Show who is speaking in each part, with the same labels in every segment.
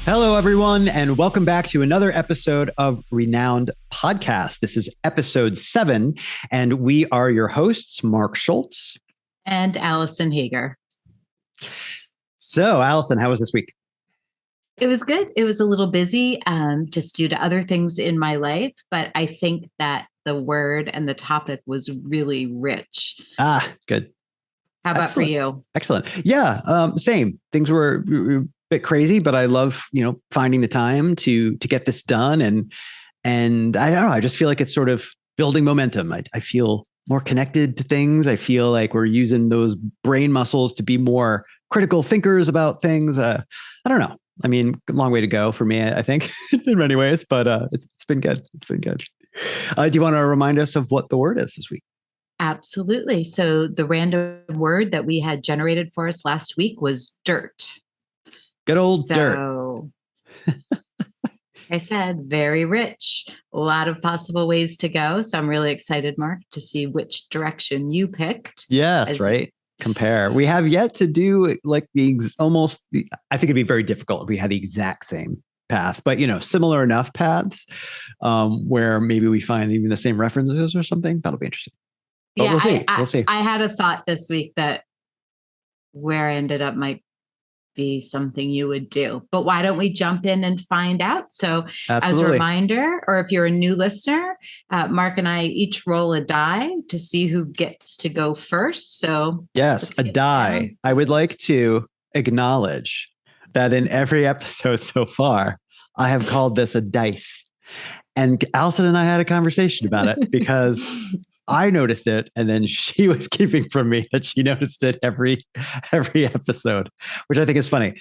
Speaker 1: Hello, everyone, and welcome back to another episode of ReNouned Podcast. This is episode 7, and we are your hosts, Mark Schulz
Speaker 2: and Alison Hager.
Speaker 1: So, Alison, how was this week?
Speaker 2: It was good. It was a little busy, just due to other things in my life, but I think that the word and the topic was really rich.
Speaker 1: Good.
Speaker 2: How about for you?
Speaker 1: Excellent. Yeah, same. Things were bit crazy, but I love, finding the time to get this done. And I don't know, I just feel like it's sort of building momentum. I feel more connected to things. I feel like we're using those brain muscles to be more critical thinkers about things. I don't know. I mean, long way to go for me, I think, in many ways, but it's been good. It's been good. Do you want to remind us of what the word is this week?
Speaker 2: Absolutely. So the random word that we had generated for us last week was dirt.
Speaker 1: Good old dirt.
Speaker 2: I said, very rich. A lot of possible ways to go. So I'm really excited, Mark, to see which direction you picked.
Speaker 1: Yes, right. Compare. We have yet to do like I think it'd be very difficult if we had the exact same path, but similar enough paths where maybe we find even the same references or something. That'll be interesting. But
Speaker 2: yeah,
Speaker 1: we'll see.
Speaker 2: I had a thought this week that where I ended up might be something you would do, but why don't we jump in and find out? So
Speaker 1: Absolutely.
Speaker 2: As a reminder, or if you're a new listener, Mark and I each roll a die to see who gets to go first. So
Speaker 1: yes, a die. I would like to acknowledge that in every episode so far, I have called this a dice. And Alison and I had a conversation about it because I noticed it, and then she was keeping from me that she noticed it every episode, which I think is funny.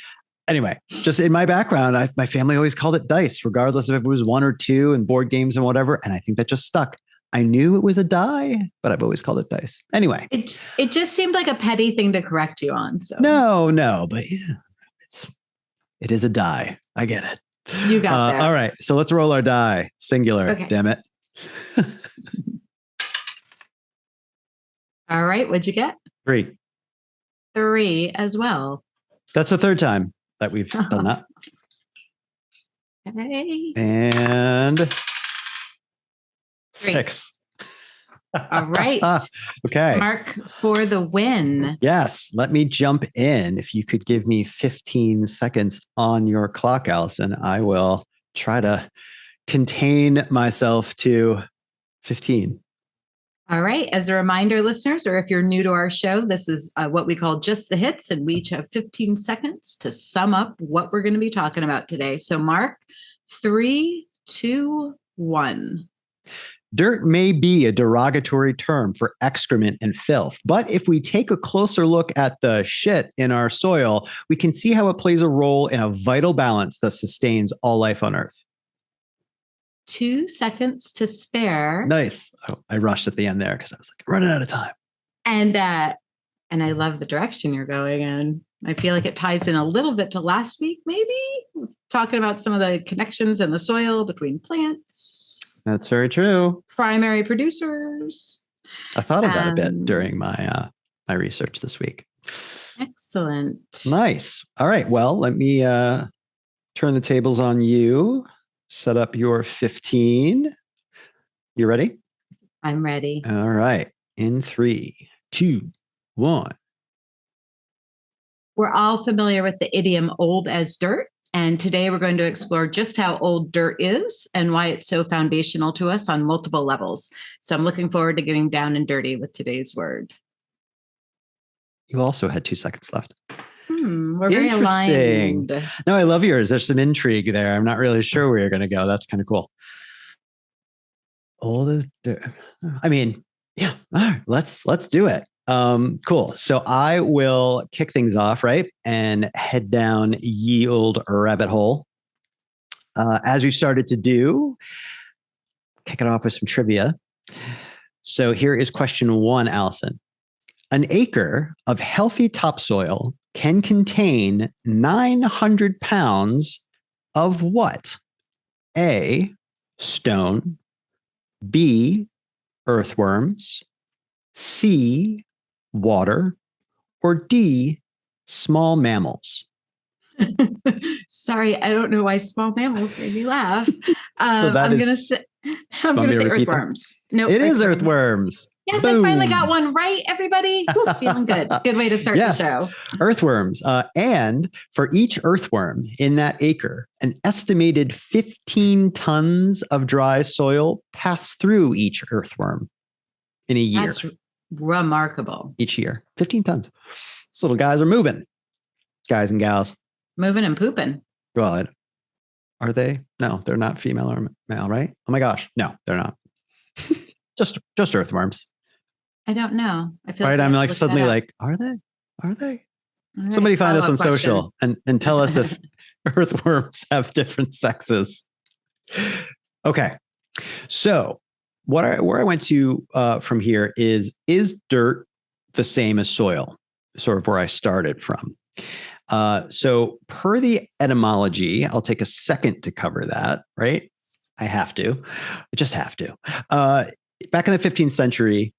Speaker 1: Anyway, just in my background, my family always called it dice, regardless of if it was 1 or 2 in board games and whatever. And I think that just stuck. I knew it was a die, but I've always called it dice. Anyway,
Speaker 2: it just seemed like a petty thing to correct you on. So
Speaker 1: no, but yeah, it is a die. I get it.
Speaker 2: You got that.
Speaker 1: All right, so let's roll our die. Singular.
Speaker 2: Okay.
Speaker 1: Damn it.
Speaker 2: All right. What'd you get?
Speaker 1: 3.
Speaker 2: 3 as well.
Speaker 1: That's the 3rd time that we've done that.
Speaker 2: Okay.
Speaker 1: And 6.
Speaker 2: All right.
Speaker 1: Okay.
Speaker 2: Mark for the win.
Speaker 1: Yes. Let me jump in. If you could give me 15 seconds on your clock, Alison, I will try to contain myself to 15.
Speaker 2: All right. As a reminder, listeners, or if you're new to our show, this is what we call Just the Hits, and we each have 15 seconds to sum up what we're going to be talking about today. So, Mark, 3, 2, 1.
Speaker 1: Dirt may be a derogatory term for excrement and filth, but if we take a closer look at the shit in our soil, we can see how it plays a role in a vital balance that sustains all life on Earth.
Speaker 2: 2 seconds to spare.
Speaker 1: Nice. Oh, I rushed at the end there because I was like running out of time.
Speaker 2: And I love the direction you're going in. I feel like it ties in a little bit to last week, maybe talking about some of the connections in the soil between plants.
Speaker 1: That's very true.
Speaker 2: Primary producers.
Speaker 1: I thought of that a bit during my my research this week.
Speaker 2: Excellent.
Speaker 1: Nice. All right. Well, let me turn the tables on you. Set up your 15. You ready?
Speaker 2: I'm ready.
Speaker 1: All right. In 3, 2, 1.
Speaker 2: We're all familiar with the idiom old as dirt. And today we're going to explore just how old dirt is and why it's so foundational to us on multiple levels. So I'm looking forward to getting down and dirty with today's word.
Speaker 1: You also had 2 seconds left.
Speaker 2: We're very aligned.
Speaker 1: No, I love yours. There's some intrigue there. I'm not really sure where you're going to go. That's kind of cool. Old as dirt. I mean, yeah. All right, let's do it. Cool. So I will kick things off, right? And head down ye old rabbit hole. As we started to do, kick it off with some trivia. So here is question 1, Alison. An acre of healthy topsoil can contain 900 pounds of what? A, stone, B, earthworms, C, water, or D, small mammals?
Speaker 2: Sorry, I don't know why small mammals made me laugh.
Speaker 1: So that
Speaker 2: I'm
Speaker 1: is,
Speaker 2: gonna say
Speaker 1: want me to repeat that?
Speaker 2: earthworms. No,
Speaker 1: It is earthworms.
Speaker 2: Yes,
Speaker 1: Boom.
Speaker 2: I finally got one right, everybody. Woo, feeling good. Good way to start the show.
Speaker 1: Earthworms. And for each earthworm in that acre, an estimated 15 tons of dry soil pass through each earthworm in a year.
Speaker 2: That's remarkable.
Speaker 1: Each year, 15 tons. These little guys are moving, guys and gals.
Speaker 2: Moving and pooping.
Speaker 1: Well, are they? No, they're not female or male, right? Oh my gosh. No, they're not. just earthworms.
Speaker 2: I don't know. I feel
Speaker 1: right. I'm like suddenly like, are they? Are they? Right, somebody find us on social and tell us if earthworms have different sexes. Okay. So where I went to from here is dirt the same as soil? Sort of where I started from. So per the etymology, I'll take a second to cover that, right? I have to. I just have to. Back in the 15th century,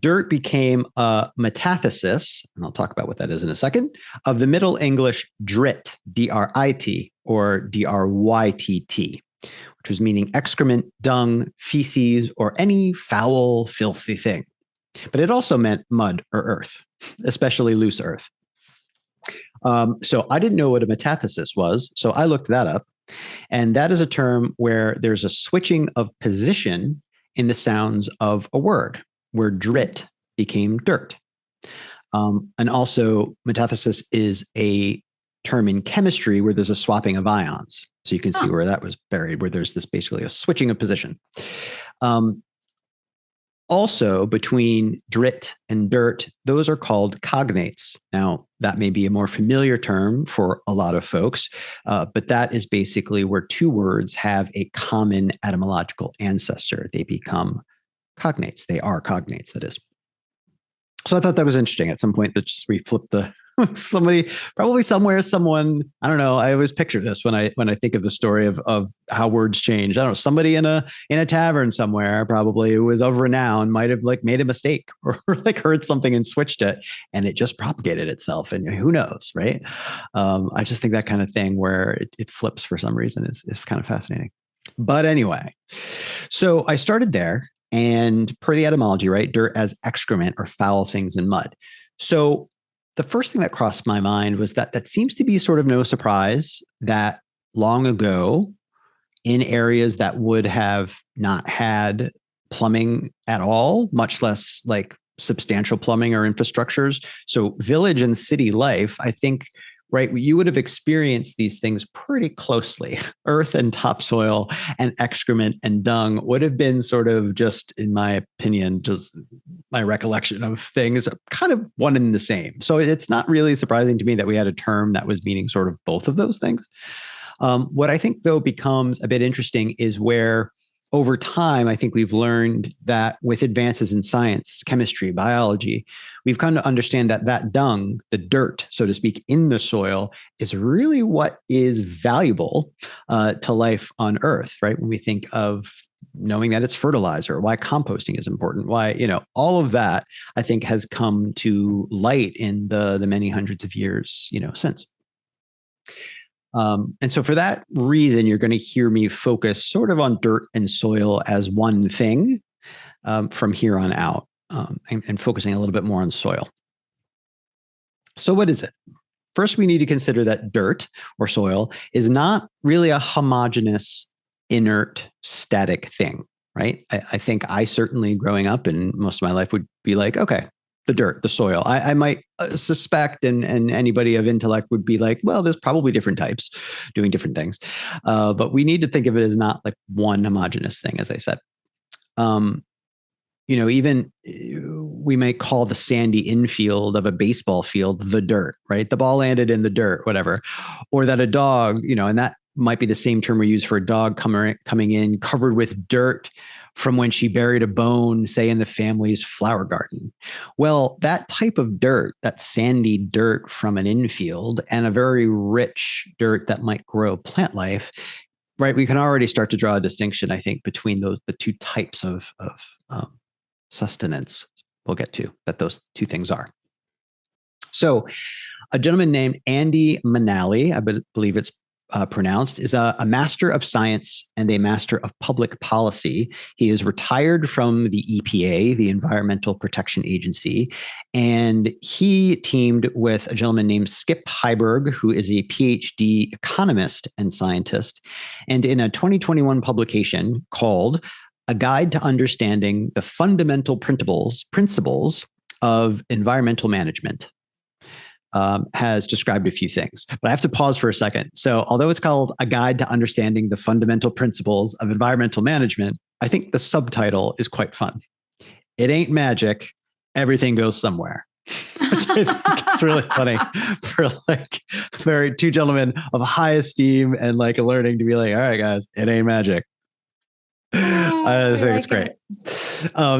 Speaker 1: dirt became a metathesis, and I'll talk about what that is in a second, of the Middle English drit, D-R-I-T, or D-R-Y-T-T, which was meaning excrement, dung, feces, or any foul, filthy thing. But it also meant mud or earth, especially loose earth. So I didn't know what a metathesis was, so I looked that up. And that is a term where there's a switching of position in the sounds of a word, where drit became dirt. And also metathesis is a term in chemistry where there's a swapping of ions. So you can see where that was buried, where there's this basically a switching of position. Also, between drit and dirt, those are called cognates. Now, that may be a more familiar term for a lot of folks, but that is basically where two words have a common etymological ancestor. They become cognates. They are cognates, that is. So I thought that was interesting. At some point, that just we flipped the somebody, probably somewhere, someone, I don't know. I always picture this when I think of the story of how words change. I don't know, somebody in a tavern somewhere, probably who was of renown, might have like made a mistake or like heard something and switched it, and it just propagated itself. And who knows, right? I just think that kind of thing where it flips for some reason is kind of fascinating. But anyway, so I started there, and per the etymology, right, dirt as excrement or foul things in mud. So the first thing that crossed my mind was that seems to be sort of no surprise that long ago, in areas that would have not had plumbing at all, much less like substantial plumbing or infrastructures. So village and city life, I think, right, you would have experienced these things pretty closely. Earth and topsoil and excrement and dung would have been sort of just, in my opinion, just my recollection of things, kind of one and the same. So it's not really surprising to me that we had a term that was meaning sort of both of those things. What I think, though, becomes a bit interesting is where over time, I think we've learned that with advances in science, chemistry, biology, we've come to understand that dung, the dirt, so to speak, in the soil is really what is valuable to life on Earth, right? When we think of knowing that it's fertilizer, why composting is important, why, all of that, I think, has come to light in the many hundreds of years, since. And so for that reason, you're going to hear me focus sort of on dirt and soil as one thing from here on out, and focusing a little bit more on soil. So what is it? First, we need to consider that dirt or soil is not really a homogeneous, inert, static thing, right? I think I certainly, growing up and most of my life, would be like, okay, the dirt, the soil. I might suspect, and anybody of intellect would be like, well, there's probably different types doing different things. But we need to think of it as not like one homogeneous thing, as I said. Even we might call the sandy infield of a baseball field the dirt, right? The ball landed in the dirt, whatever. Or that a dog, and that might be the same term we use for a dog coming in covered with dirt from when she buried a bone, say in the family's flower garden. Well, that type of dirt, that sandy dirt from an infield, and a very rich dirt that might grow plant life, right? We can already start to draw a distinction, I think, between the two types of sustenance we'll get to, that those two things are. So a gentleman named Andy Manali, I believe it's pronounced, is a master of science and a master of public policy. He is retired from the EPA, the Environmental Protection Agency, and he teamed with a gentleman named Skip Heiberg, who is a PhD economist and scientist. And in a 2021 publication called A Guide to Understanding the Fundamental Principles of Environmental Management, has described a few things, but I have to pause for a second. So although it's called A Guide to Understanding the Fundamental Principles of Environmental Management, I think the subtitle is quite fun. It ain't magic. Everything goes somewhere. Which I think it's really funny for like two gentlemen of high esteem and like learning to be like, all right, guys, it ain't magic. I think it's great.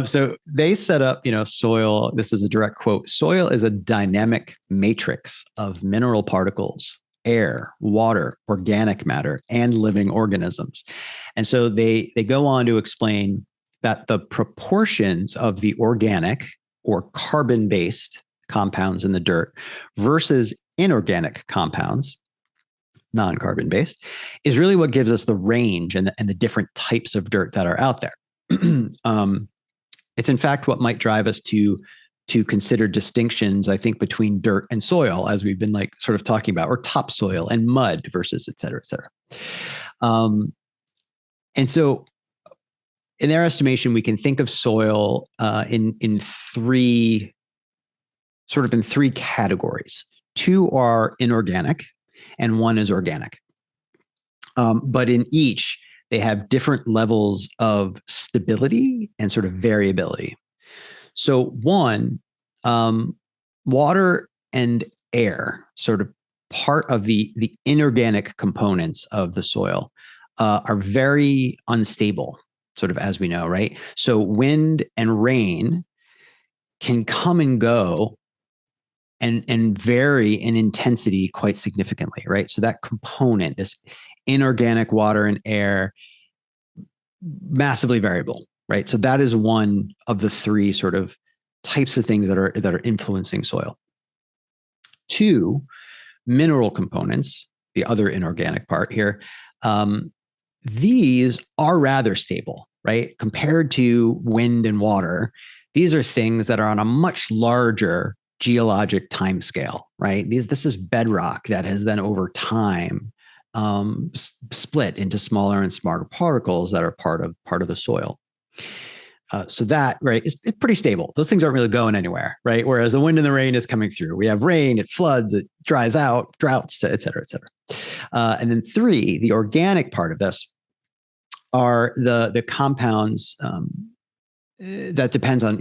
Speaker 1: So they set up, soil. This is a direct quote. Soil is a dynamic matrix of mineral particles, air, water, organic matter, and living organisms. And so they go on to explain that the proportions of the organic or carbon-based compounds in the dirt versus inorganic compounds, non-carbon based, is really what gives us the range and the different types of dirt that are out there. It's in fact what might drive us to consider distinctions, I think, between dirt and soil, as we've been like sort of talking about, or topsoil and mud versus et cetera, et cetera. And so in their estimation, we can think of soil in three categories. Two are inorganic, and one is organic. But in each, they have different levels of stability and sort of variability. So one, water and air, sort of part of the inorganic components of the soil, are very unstable, sort of as we know, right? So wind and rain can come and go and vary in intensity quite significantly, right? So that component, this inorganic water and air, massively variable, right? So that is one of the three sort of types of things that are influencing soil. Two, mineral components, the other inorganic part here, these are rather stable, right? Compared to wind and water, these are things that are on a much larger geologic timescale, right? This is bedrock that has then over time split into smaller and smarter particles that are part of the soil. So that, right, is pretty stable. Those things aren't really going anywhere, right? Whereas the wind and the rain is coming through. We have rain, it floods, it dries out, droughts, et cetera, et cetera. And then three, the organic part of this are the compounds that depends on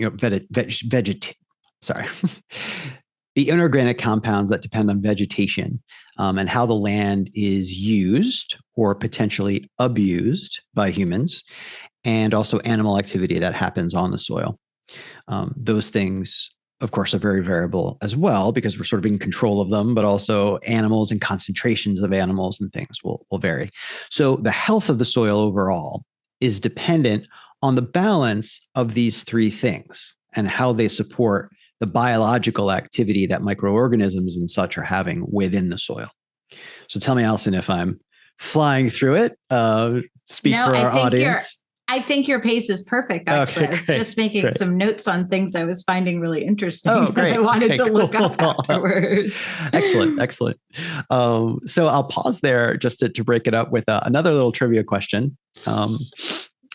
Speaker 1: the inorganic compounds that depend on vegetation and how the land is used or potentially abused by humans, and also animal activity that happens on the soil. Those things, of course, are very variable as well because we're sort of in control of them, but also animals and concentrations of animals and things will vary. So the health of the soil overall is dependent on the balance of these three things and how they support the biological activity that microorganisms and such are having within the soil. So tell me, Alison, if I'm flying through it, speak for our audience.
Speaker 2: I think your pace is perfect, actually.
Speaker 1: Okay,
Speaker 2: I was just making some notes on things I was finding really interesting that
Speaker 1: great.
Speaker 2: I wanted to look up afterwards.
Speaker 1: Excellent. So I'll pause there just to break it up with another little trivia question.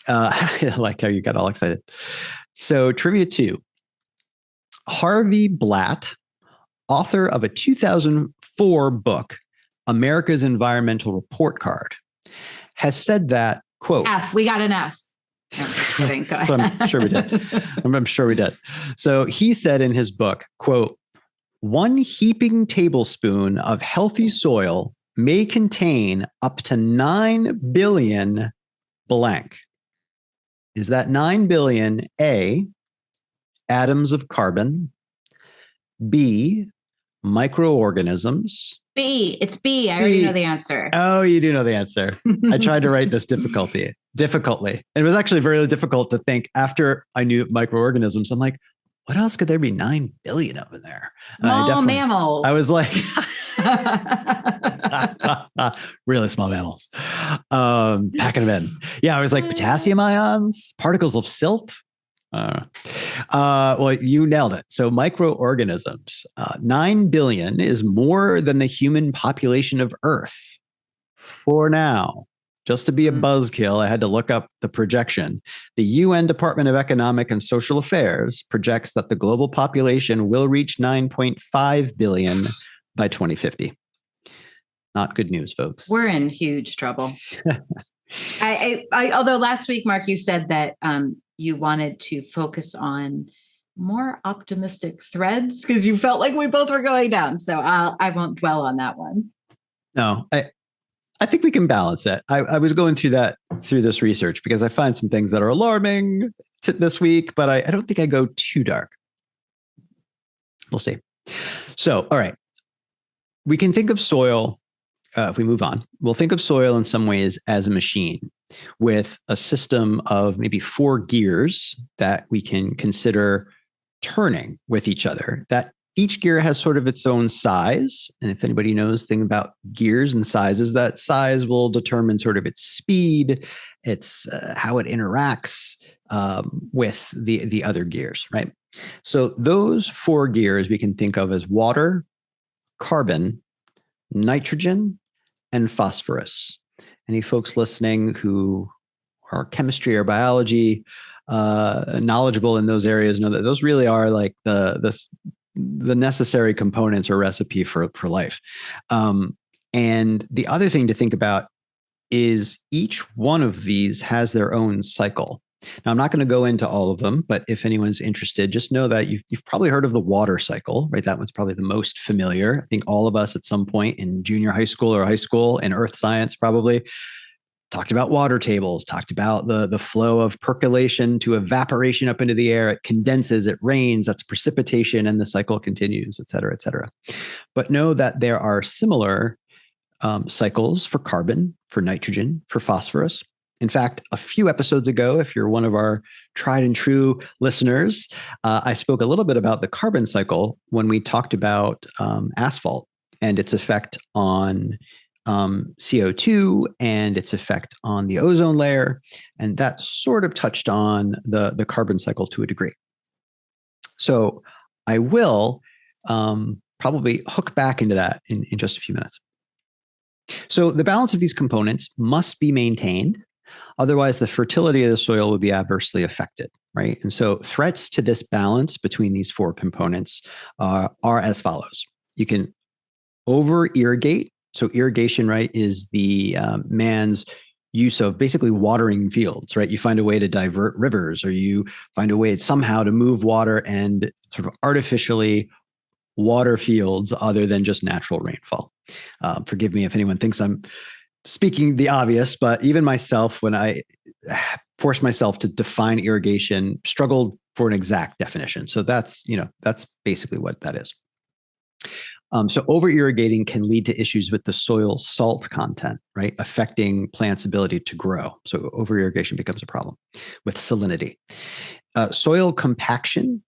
Speaker 1: I like how you got all excited. So trivia 2. Harvey Blatt, author of a 2004 book, America's Environmental Report Card, has said that, quote,
Speaker 2: F, we got an F. No, just kidding. Go
Speaker 1: so
Speaker 2: ahead.
Speaker 1: I'm sure we did. So he said in his book, quote, 1 heaping tablespoon of healthy soil may contain up to 9 billion blank. Is that 9 billion A, atoms of carbon, B, microorganisms?
Speaker 2: B, it's B. I already know the answer.
Speaker 1: Oh, you do know the answer. I tried to write this difficultly. It was actually very difficult to think after I knew microorganisms. I'm like, what else could there be 9 billion of in there?
Speaker 2: Small mammals.
Speaker 1: I was like, really small mammals. Packing them in. Yeah, I was like potassium ions, particles of silt. Well, you nailed it. So microorganisms, 9 billion is more than the human population of Earth for now. Just to be a buzzkill, I had to look up the projection. The UN Department of Economic and Social Affairs projects that the global population will reach 9.5 billion by 2050. Not good news, folks.
Speaker 2: We're in huge trouble. Although last week, Mark, you said that you wanted to focus on more optimistic threads because you felt like we both were going down. So I won't dwell on that one.
Speaker 1: No, I think we can balance it. I was going through this research because I find some things that are alarming this week, but I don't think I go too dark. We'll see. So, all right. We can think of soil, if we move on, we'll think of soil in some ways as a machine with a system of maybe 4 gears that we can consider turning with each other. That each gear has sort of its own size. And if anybody knows thing about gears and sizes, that size will determine sort of its speed, its how it interacts with the other gears, right? So those 4 gears we can think of as water, carbon, nitrogen, and phosphorus. Any folks listening who are chemistry or biology knowledgeable in those areas know that those really are like the necessary components or recipe for life. And the other thing to think about is each one of these has their own cycle. Now, I'm not going to go into all of them, but if anyone's interested, just know that you've probably heard of the water cycle, right? That one's probably the most familiar. I think all of us at some point in junior high school or high school in earth science probably talked about water tables, talked about the flow of percolation to evaporation up into the air. It condenses, it rains, that's precipitation, and the cycle continues, et cetera, et cetera. But know that there are similar cycles for carbon, for nitrogen, for phosphorus. In fact, a few episodes ago, if you're one of our tried and true listeners, I spoke a little bit about the carbon cycle when we talked about asphalt and its effect on CO2 and its effect on the ozone layer. And that sort of touched on the carbon cycle to a degree. So I will probably hook back into that in just a few minutes. So the balance of these components must be maintained. Otherwise, the fertility of the soil would be adversely affected, right? And so threats to this balance between these 4 components are as follows. You can over-irrigate. So irrigation, right, is the man's use of basically watering fields, right? You find a way to divert rivers, or you find a way somehow to move water and sort of artificially water fields other than just natural rainfall. Forgive me if anyone thinks I'm speaking the obvious, but even myself, when I forced myself to define irrigation, struggled for an exact definition. So that's basically what that is. So over-irrigating can lead to issues with the soil's salt content, right? Affecting plants' ability to grow. So over-irrigation becomes a problem with salinity. Soil compaction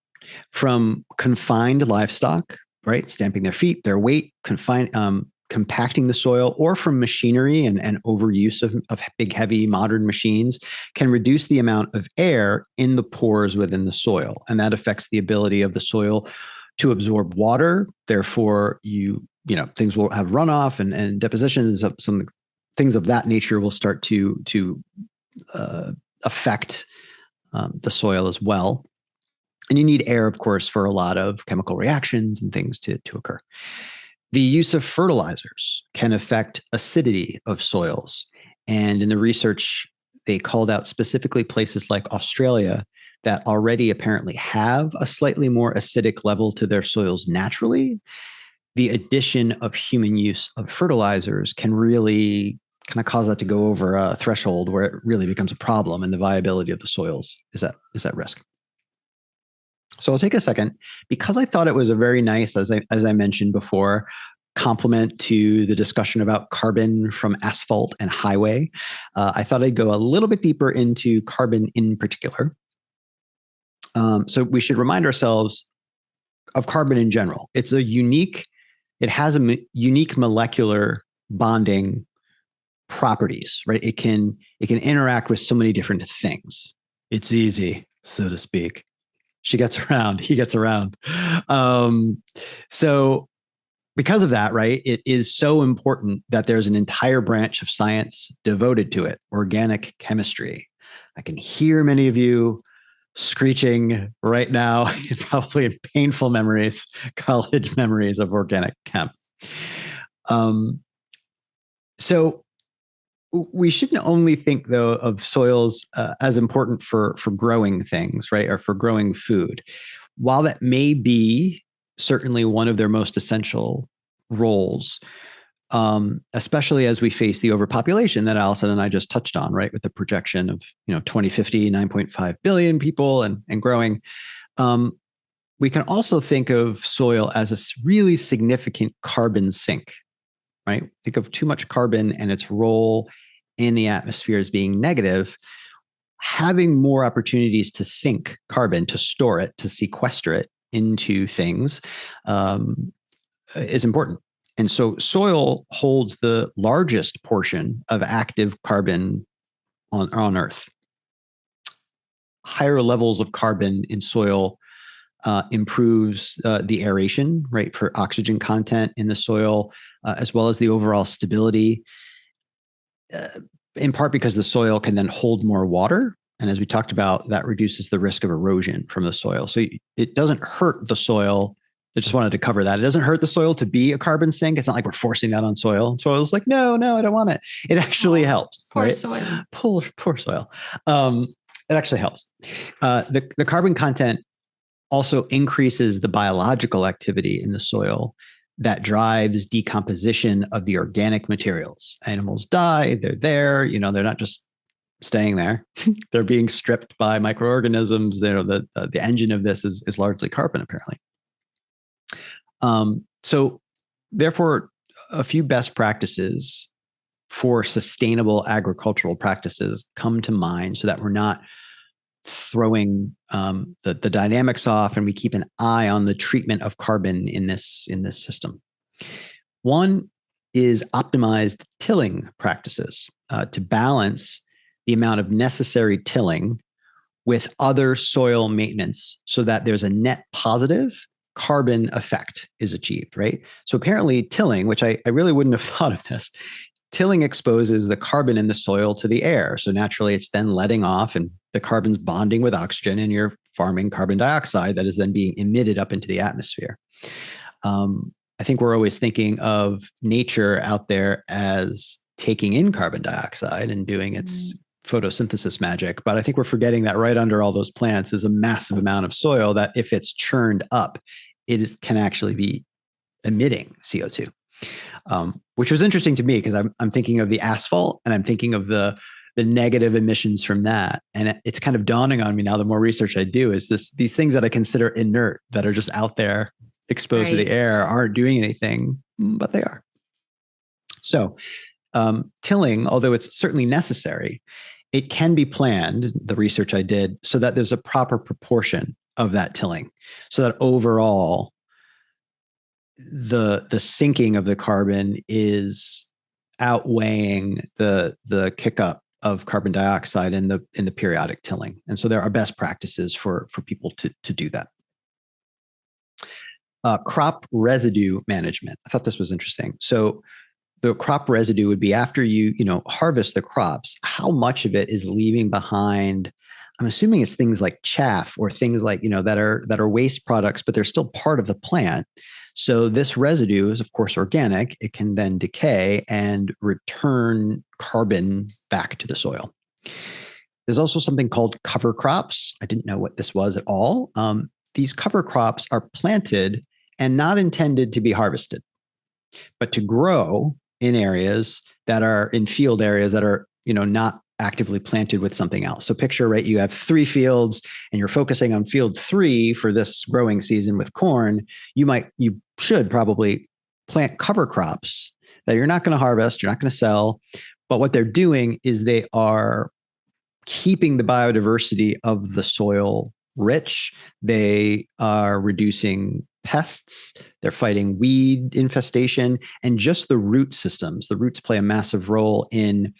Speaker 1: from confined livestock, right? Stamping their feet, their weight, compacting the soil, or from machinery and overuse of big, heavy modern machines can reduce the amount of air in the pores within the soil. And that affects the ability of the soil to absorb water. Therefore, things will have runoff and depositions of some things of that nature will start to affect the soil as well. And you need air, of course, for a lot of chemical reactions and things to occur. The use of fertilizers can affect acidity of soils. And in the research, they called out specifically places like Australia that already apparently have a slightly more acidic level to their soils naturally. The addition of human use of fertilizers can really kind of cause that to go over a threshold where it really becomes a problem and the viability of the soils is at risk. So I'll take a second because I thought it was a very nice, as I mentioned before, complement to the discussion about carbon from asphalt and highway. I thought I'd go a little bit deeper into carbon in particular. So we should remind ourselves of carbon in general. It has a unique molecular bonding properties, right? It can interact with so many different things. It's easy, so to speak. She gets around, he gets around. So because of that, right, it is so important that there's an entire branch of science devoted to it, organic chemistry. I can hear many of you screeching right now, probably in painful memories, college memories of organic chem. So we shouldn't only think, though, of soils as important for growing things, right, or for growing food. While that may be certainly one of their most essential roles, especially as we face the overpopulation that Alison and I just touched on, right, with the projection of 2050, 9.5 billion people and growing. We can also think of soil as a really significant carbon sink, right? Think of too much carbon and its role in the atmosphere as being negative. Having more opportunities to sink carbon, to store it, to sequester it into things is important. And so soil holds the largest portion of active carbon on Earth. Higher levels of carbon in soil improves the aeration, right, for oxygen content in the soil, as well as the overall stability, in part because the soil can then hold more water. And as we talked about, that reduces the risk of erosion from the soil. So it doesn't hurt the soil. I just wanted to cover that. It doesn't hurt the soil to be a carbon sink. It's not like we're forcing that on soil. Soil's like, no, I don't want it. It actually helps.
Speaker 2: Poor
Speaker 1: right?
Speaker 2: soil.
Speaker 1: Poor soil. It actually helps. The carbon content also increases the biological activity in the soil that drives decomposition of the organic materials. Animals die, they're there, they're not just staying there. They're being stripped by microorganisms. The engine of this is largely carbon, apparently. So therefore, a few best practices for sustainable agricultural practices come to mind so that we're not throwing the dynamics off, and we keep an eye on the treatment of carbon in this system. One is optimized tilling practices to balance the amount of necessary tilling with other soil maintenance so that there's a net positive carbon effect is achieved, right? So apparently tilling, which I really wouldn't have thought of this, tilling exposes the carbon in the soil to the air. So naturally it's then letting off and the carbon's bonding with oxygen and you're farming carbon dioxide that is then being emitted up into the atmosphere. I think we're always thinking of nature out there as taking in carbon dioxide and doing its photosynthesis magic. But I think we're forgetting that right under all those plants is a massive amount of soil that if it's churned up, can actually be emitting CO2. Which was interesting to me because I'm thinking of the asphalt and I'm thinking of the negative emissions from that. And it's kind of dawning on me now, the more research I do, is these things that I consider inert that are just out there exposed to the air aren't doing anything, but they are. So tilling, although it's certainly necessary, it can be planned, the research I did, so that there's a proper proportion of that tilling, so that overall the sinking of the carbon is outweighing the kick up of carbon dioxide in the periodic tilling. And so there are best practices for people to do that. Crop residue management. I thought this was interesting. So the crop residue would be after you harvest the crops, how much of it is leaving behind. I'm assuming it's things like chaff or things like, that are waste products, but they're still part of the plant. So this residue is, of course, organic. It can then decay and return carbon back to the soil. There's also something called cover crops. I didn't know what this was at all. These cover crops are planted and not intended to be harvested, but to grow in areas that are in field areas that are, not actively planted with something else. So picture, right, you have 3 fields and you're focusing on field 3 for this growing season with corn. You should probably plant cover crops that you're not going to harvest, you're not going to sell. But what they're doing is they are keeping the biodiversity of the soil rich. They are reducing pests. They're fighting weed infestation, and just the root systems. The roots play a massive role in,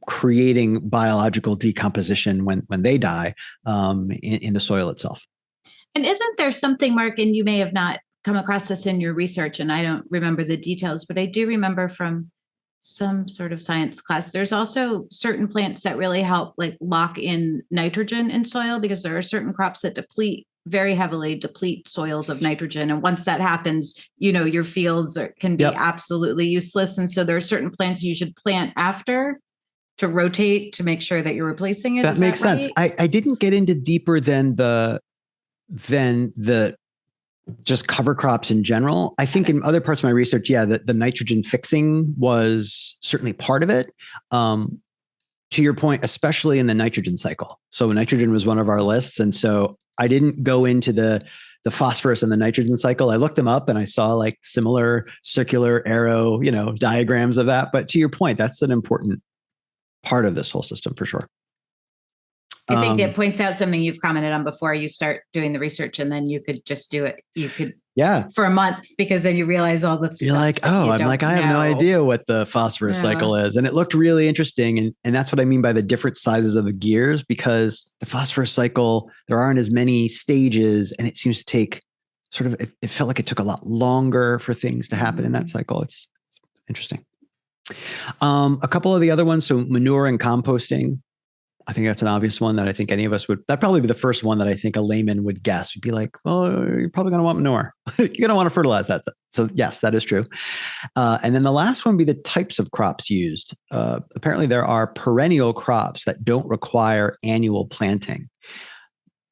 Speaker 1: creating biological decomposition when they die in the soil itself.
Speaker 2: And isn't there something, Mark, and you may have not come across this in your research, and I don't remember the details, but I do remember from some sort of science class, there's also certain plants that really help like lock in nitrogen in soil, because there are certain crops that very heavily deplete soils of nitrogen. And once that happens, your fields can be absolutely useless. And so there are certain plants you should plant after to rotate to make sure that you're replacing it.
Speaker 1: That makes sense. I didn't get into deeper than the just cover crops in general. I think in other parts of my research, the nitrogen fixing was certainly part of it. To your point, especially in the nitrogen cycle. So nitrogen was one of our lists. And so I didn't go into the phosphorus and the nitrogen cycle. I looked them up and I saw like similar circular arrow, diagrams of that. But to your point, that's an important part of this whole system for sure.
Speaker 2: I think it points out something you've commented on before. You start doing the research and then you could just do it. You could, for a month, because then you realize all the stuff.
Speaker 1: You're like, I have no idea what the phosphorus cycle is. And it looked really interesting. And that's what I mean by the different sizes of the gears, because the phosphorus cycle, there aren't as many stages, and it seems to take it felt like it took a lot longer for things to happen in that cycle. It's interesting. A couple of the other ones. So manure and composting. I think that's an obvious one that I think any of us that'd probably be the first one that I think a layman would guess. Would be like, well, you're probably going to want manure. You're going to want to fertilize that. So yes, that is true. And then the last one would be the types of crops used. Apparently there are perennial crops that don't require annual planting.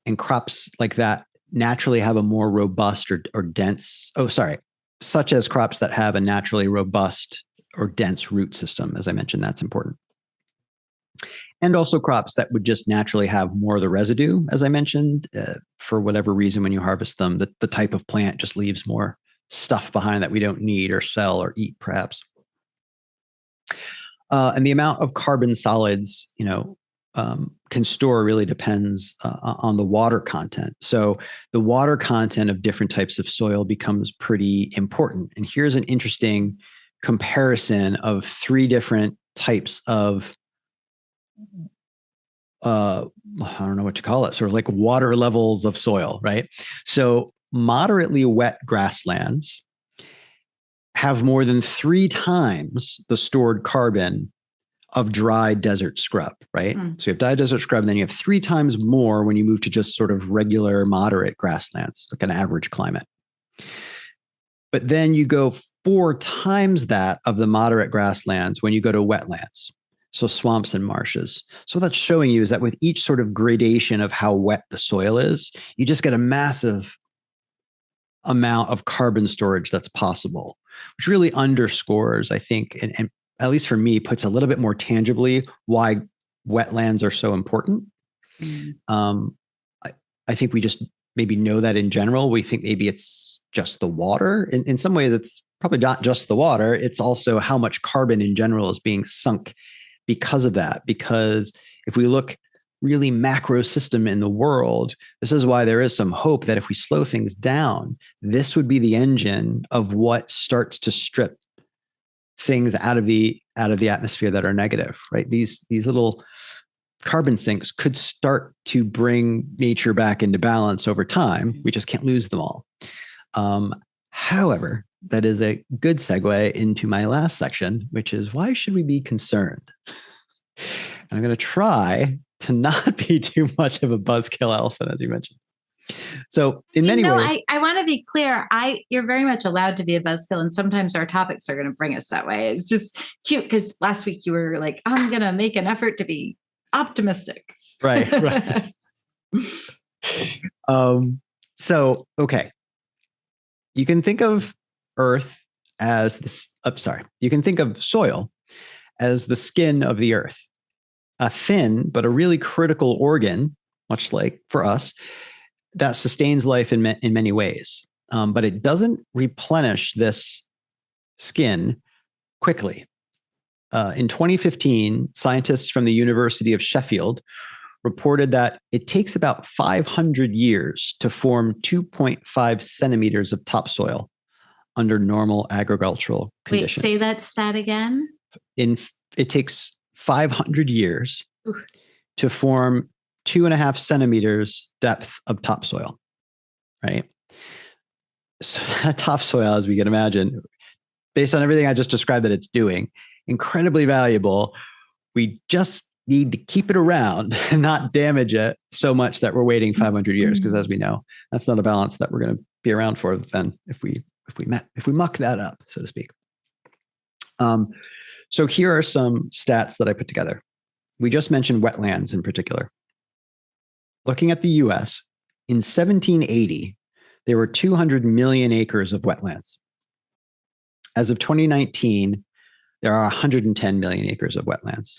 Speaker 1: And crops like that naturally have a more robust or dense, such as crops that have a naturally robust or dense root system. As I mentioned, that's important. And also crops that would just naturally have more of the residue, as I mentioned, for whatever reason, when you harvest them, the type of plant just leaves more stuff behind that we don't need or sell or eat, perhaps. And the amount of carbon solids, can store really depends on the water content. So the water content of different types of soil becomes pretty important. And here's an interesting comparison of 3 different types of I don't know what to call it, sort of like water levels of soil, right? So moderately wet grasslands have more than 3 times the stored carbon of dry desert scrub, right? So you have dry desert scrub, and then you have 3 times more when you move to just sort of regular moderate grasslands, like an average climate. But then you go 4 times that of the moderate grasslands when you go to wetlands. So swamps and marshes. So what that's showing you is that with each sort of gradation of how wet the soil is, you just get a massive amount of carbon storage that's possible, which really underscores, I think, and at least for me, puts a little bit more tangibly why wetlands are so important. I think we just maybe know that in general. We think maybe it's just the water. In some ways, it's probably not just the water. It's also how much carbon in general is being sunk because of that. Because if we look really macro system in the world, this is why there is some hope that if we slow things down, this would be the engine of what starts to strip things out of the atmosphere that are negative, right? These little carbon sinks could start to bring nature back into balance over time. We just can't lose them all. However, that is a good segue into my last section, which is why should we be concerned? And I'm going to try to not be too much of a buzzkill, Alison, as you mentioned. So in many ways,
Speaker 2: I want to be clear. You're very much allowed to be a buzzkill, and sometimes our topics are going to bring us that way. It's just cute because last week you were like, I'm going to make an effort to be optimistic.
Speaker 1: Right. So, okay. You can think of Earth as you can think of soil as the skin of the earth, a thin, but a really critical organ, much like for us, that sustains life in many ways. But it doesn't replenish this skin quickly. In 2015, scientists from the University of Sheffield reported that it takes about 500 years to form 2.5 centimeters of topsoil under normal agricultural conditions.
Speaker 2: Wait, say that stat again.
Speaker 1: It takes 500 years
Speaker 2: Oof.
Speaker 1: to form 2.5 centimeters depth of topsoil, right? So that topsoil, as we can imagine, based on everything I just described that it's doing, incredibly valuable. We just need to keep it around and not damage it so much that we're waiting 500 years. Because as we know, that's not a balance that we're going to be around for then if we muck that up, so to speak. So here are some stats that I put together. We just mentioned wetlands in particular. Looking at the US, in 1780, there were 200 million acres of wetlands. As of 2019, there are 110 million acres of wetlands.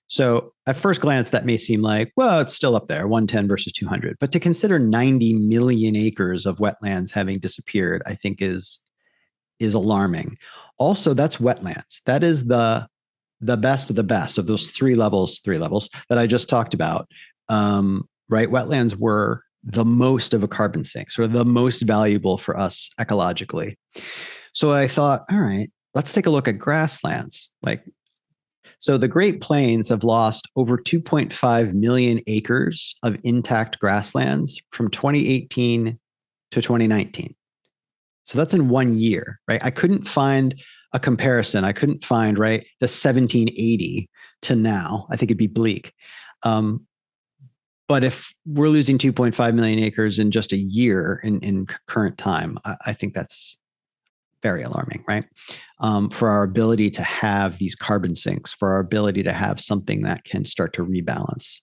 Speaker 1: So at first glance, that may seem like, well, it's still up there, 110 versus 200. But to consider 90 million acres of wetlands having disappeared, I think is alarming. Also, that's wetlands. That is the best of the best of those three levels that I just talked about. Right? Wetlands were the most of a carbon sink, sort of the most valuable for us ecologically. So I thought, all right, let's take a look at grasslands. So the Great Plains have lost over 2.5 million acres of intact grasslands from 2018 to 2019. So that's in 1 year, right? I couldn't find a comparison. I couldn't find, right, the 1780 to now. I think it'd be bleak. But if we're losing 2.5 million acres in just a year in current time, I think that's very alarming, right? For our ability to have these carbon sinks, for our ability to have something that can start to rebalance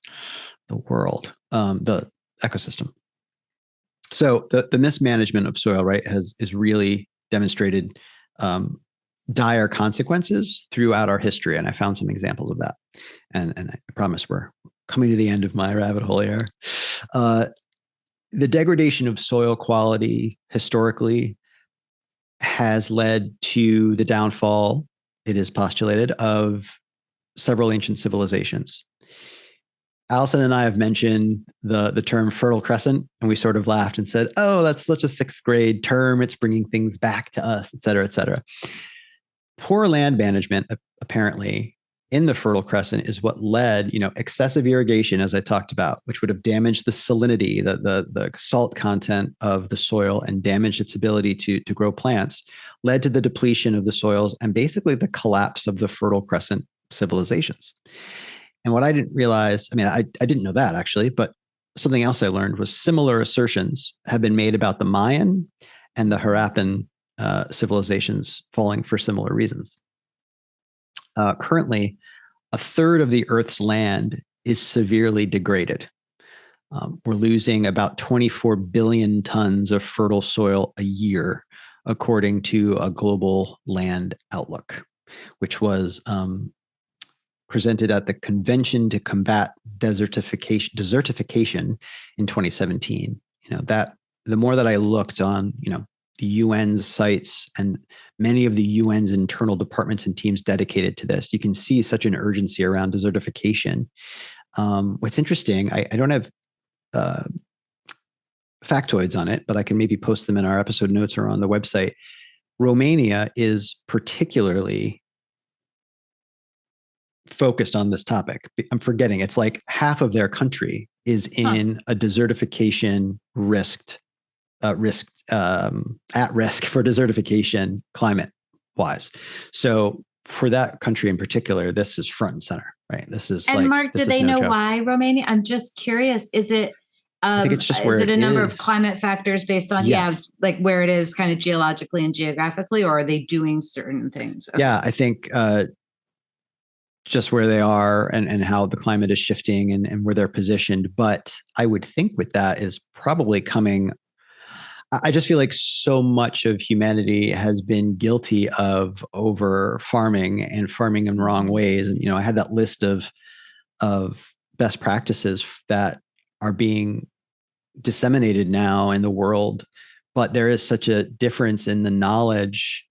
Speaker 1: the world, the ecosystem. So the mismanagement of soil, right, is really demonstrated dire consequences throughout our history. And I found some examples of that. And I promise we're coming to the end of my rabbit hole here. The degradation of soil quality historically has led to the downfall, it is postulated, of several ancient civilizations. Alison and I have mentioned the term Fertile Crescent, and we sort of laughed and said, oh, that's such a sixth grade term. It's bringing things back to us, et cetera, et cetera. Poor land management, apparently, in the Fertile Crescent is what led, excessive irrigation, as I talked about, which would have damaged the salinity, the salt content of the soil and damaged its ability to grow plants, led to the depletion of the soils and basically the collapse of the Fertile Crescent civilizations. And what I didn't realize, I didn't know that actually, but something else I learned was similar assertions have been made about the Mayan and the Harappan civilizations falling for similar reasons. Currently, a third of the Earth's land is severely degraded. We're losing about 24 billion tons of fertile soil a year, according to a global land outlook, which was presented at the Convention to Combat Desertification in 2017. That the more that I looked on, the UN's sites and many of the UN's internal departments and teams dedicated to this, you can see such an urgency around desertification. What's interesting, I don't have factoids on it, but I can maybe post them in our episode notes or on the website. Romania is particularly focused on this topic. I'm forgetting, it's like half of their country is in a desertification at risk for desertification climate wise. So for that country in particular, this is front and center, right? This is
Speaker 2: and Mark, do they know why Romania? I'm just curious. Is it
Speaker 1: I think it's just where
Speaker 2: it a number of climate factors based on like where it is kind of geologically and geographically, or are they doing certain things? Okay.
Speaker 1: Yeah, I think just where they are and how the climate is shifting and where they're positioned. But I would think with that is probably coming. I just feel like so much of humanity has been guilty of over farming and farming in wrong ways. And, I had that list of best practices that are being disseminated now in the world, but there is such a difference in the knowledge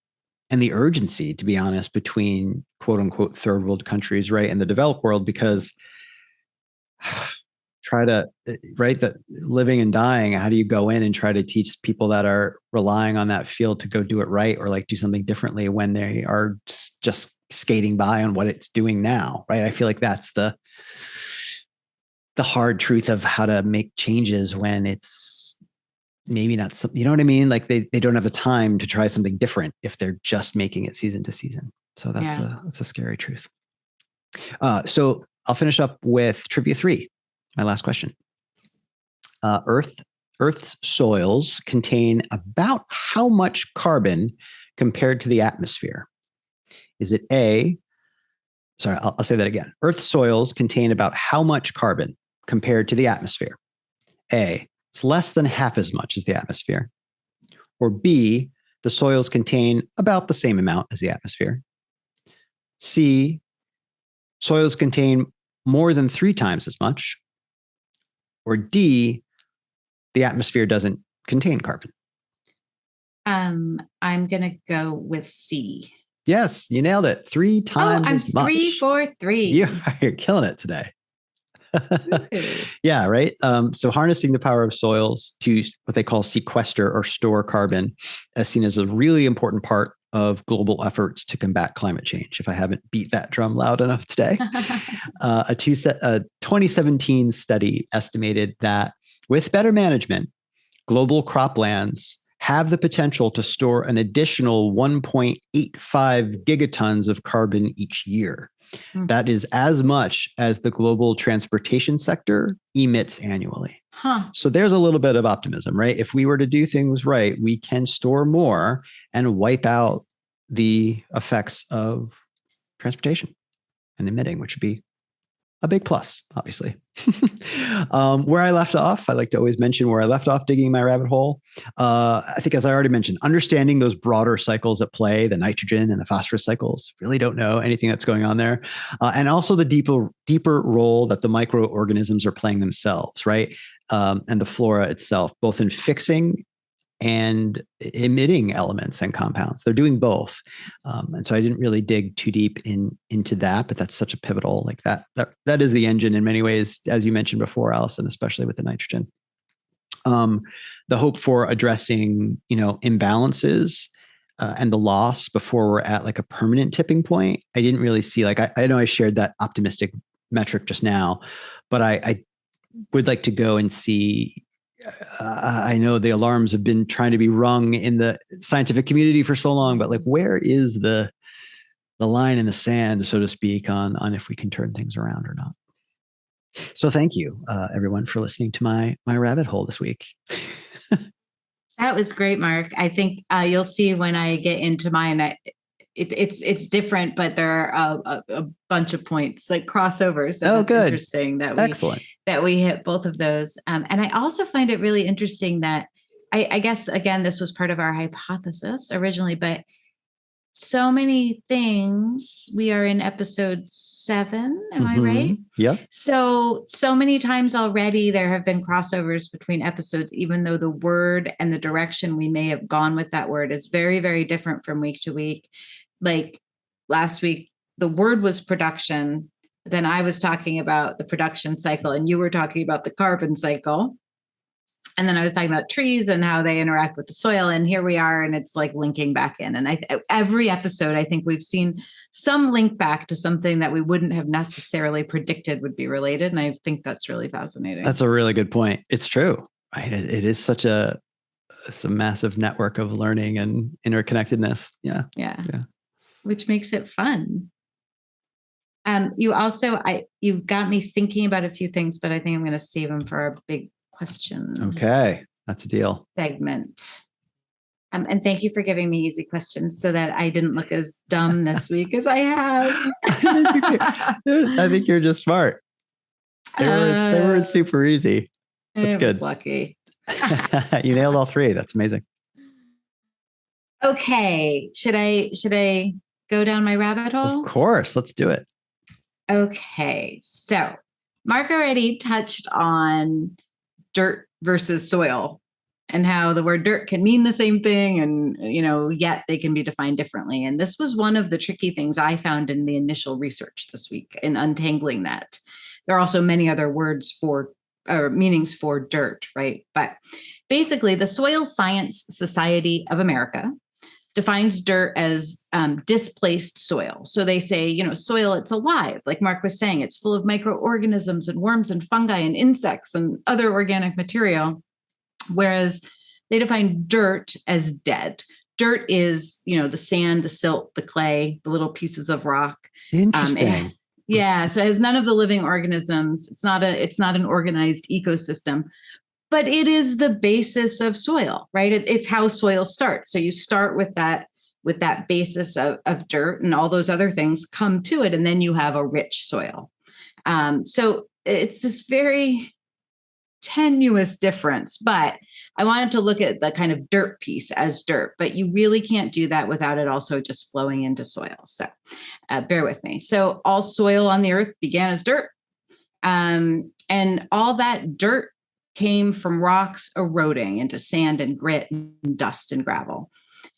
Speaker 1: and the urgency, to be honest, between quote unquote third world countries, right, and the developed world, because try to, right, that living and dying, how do you go in and try to teach people that are relying on that field to go do it right, or like do something differently when they are just skating by on what it's doing now, right? I feel like that's the hard truth of how to make changes when it's maybe not something, you know what I mean? Like they don't have the time to try something different if they're just making it season to season. So that's a scary truth. So I'll finish up with trivia 3. My last question. Earth's soils contain about how much carbon compared to the atmosphere? Is it A? Sorry, I'll say that again. Earth's soils contain about how much carbon compared to the atmosphere? A, it's less than half as much as the atmosphere. Or B, the soils contain about the same amount as the atmosphere. C, soils contain more than 3 times as much. Or D, the atmosphere doesn't contain carbon.
Speaker 2: I'm going to go with C.
Speaker 1: Yes, you nailed it. 3 times as much.
Speaker 2: 3 for 3.
Speaker 1: You're killing it today. Yeah, right. So harnessing the power of soils to what they call sequester or store carbon is seen as a really important part of global efforts to combat climate change. If I haven't beat that drum loud enough today, a 2017 study estimated that with better management, global croplands have the potential to store an additional 1.85 gigatons of carbon each year. That is as much as the global transportation sector emits annually. So there's a little bit of optimism, right? If we were to do things right, we can store more and wipe out the effects of transportation and emitting, which would be a big plus, obviously. Where I left off, I like to always mention where I left off digging my rabbit hole. I think, as I already mentioned, understanding those broader cycles at play, the nitrogen and the phosphorus cycles, really don't know anything that's going on there. And also the deeper role that the microorganisms are playing themselves, right? And the flora itself, both in fixing and emitting elements and compounds. They're doing both. And so I didn't really dig too deep into that, but that's such a pivotal, like that is the engine in many ways, as you mentioned before, Alison, especially with the nitrogen. The hope for addressing, imbalances and the loss before we're at like a permanent tipping point. I didn't really see, like, I know I shared that optimistic metric just now, but I would like to go and see. I know the alarms have been trying to be rung in the scientific community for so long, but like, where is the line in the sand, so to speak, on if we can turn things around or not? So thank you, everyone, for listening to my rabbit hole this week.
Speaker 2: That was great, Mark. I think you'll see when I get into mine, it's different, but there are a bunch of points, like crossovers. So that's
Speaker 1: good.
Speaker 2: Interesting
Speaker 1: Excellent.
Speaker 2: that we hit both of those. And I also find it really interesting that I guess, again, this was part of our hypothesis originally, but so many things. We are in episode 7. Am I right?
Speaker 1: Yeah.
Speaker 2: So many times already there have been crossovers between episodes, even though the word and the direction we may have gone with that word is very, very different from week to week. Like last week, the word was production. Then I was talking about the production cycle and you were talking about the carbon cycle. And then I was talking about trees and how they interact with the soil. And here we are, and it's like linking back in. And every episode, I think we've seen some link back to something that we wouldn't have necessarily predicted would be related. And I think that's really fascinating.
Speaker 1: That's a really good point. It's true. Right? It is such it's a massive network of learning and interconnectedness. Yeah.
Speaker 2: Which makes it fun. You got me thinking about a few things, but I think I'm going to save them for our big question.
Speaker 1: Okay. That's a deal.
Speaker 2: Segment. And thank you for giving me easy questions so that I didn't look as dumb this week as I have.
Speaker 1: I think you're just smart. They weren't super easy. That's good.
Speaker 2: Lucky.
Speaker 1: You nailed all 3. That's amazing.
Speaker 2: Okay. Should I go down my rabbit hole?
Speaker 1: Of course. Let's do it.
Speaker 2: Okay. So Mark already touched on dirt versus soil and how the word dirt can mean the same thing. And, yet they can be defined differently. And this was one of the tricky things I found in the initial research this week in untangling that. There are also many other words for or meanings for dirt, right? But basically, the Soil Science Society of America defines dirt as displaced soil. So they say, soil, it's alive. Like Mark was saying, it's full of microorganisms and worms and fungi and insects and other organic material. Whereas they define dirt as dead. Dirt is, the sand, the silt, the clay, the little pieces of rock.
Speaker 1: Interesting.
Speaker 2: So it has none of the living organisms. It's not an organized ecosystem. But it is the basis of soil, right? It's how soil starts. So you start with that basis of dirt, and all those other things come to it, and then you have a rich soil. So it's this very tenuous difference, but I wanted to look at the kind of dirt piece as dirt, but you really can't do that without it also just flowing into soil. So bear with me. So all soil on the earth began as dirt, and all that dirt came from rocks eroding into sand and grit and dust and gravel.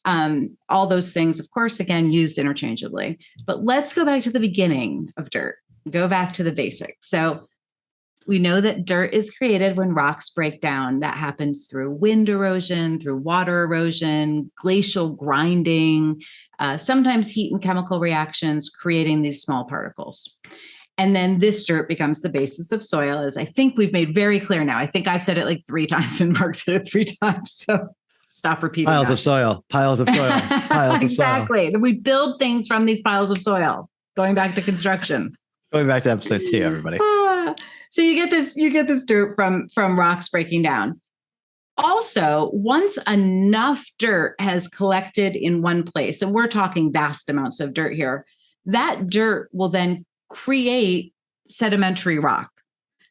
Speaker 2: All those things, of course, again, used interchangeably. But let's go back to the beginning of dirt, go back to the basics. So we know that dirt is created when rocks break down. That happens through wind erosion, through water erosion, glacial grinding, sometimes heat and chemical reactions, creating these small particles. And then this dirt becomes the basis of soil, as I think we've made very clear now. I think I've said it like 3 times and Mark said it 3 times. So stop repeating.
Speaker 1: Piles of soil, piles of soil, piles of
Speaker 2: exactly. We build things from these piles of soil, going back to construction.
Speaker 1: Going back to episode 2, everybody.
Speaker 2: So you get this dirt from rocks breaking down. Also, once enough dirt has collected in one place, and we're talking vast amounts of dirt here, that dirt will then create sedimentary rock,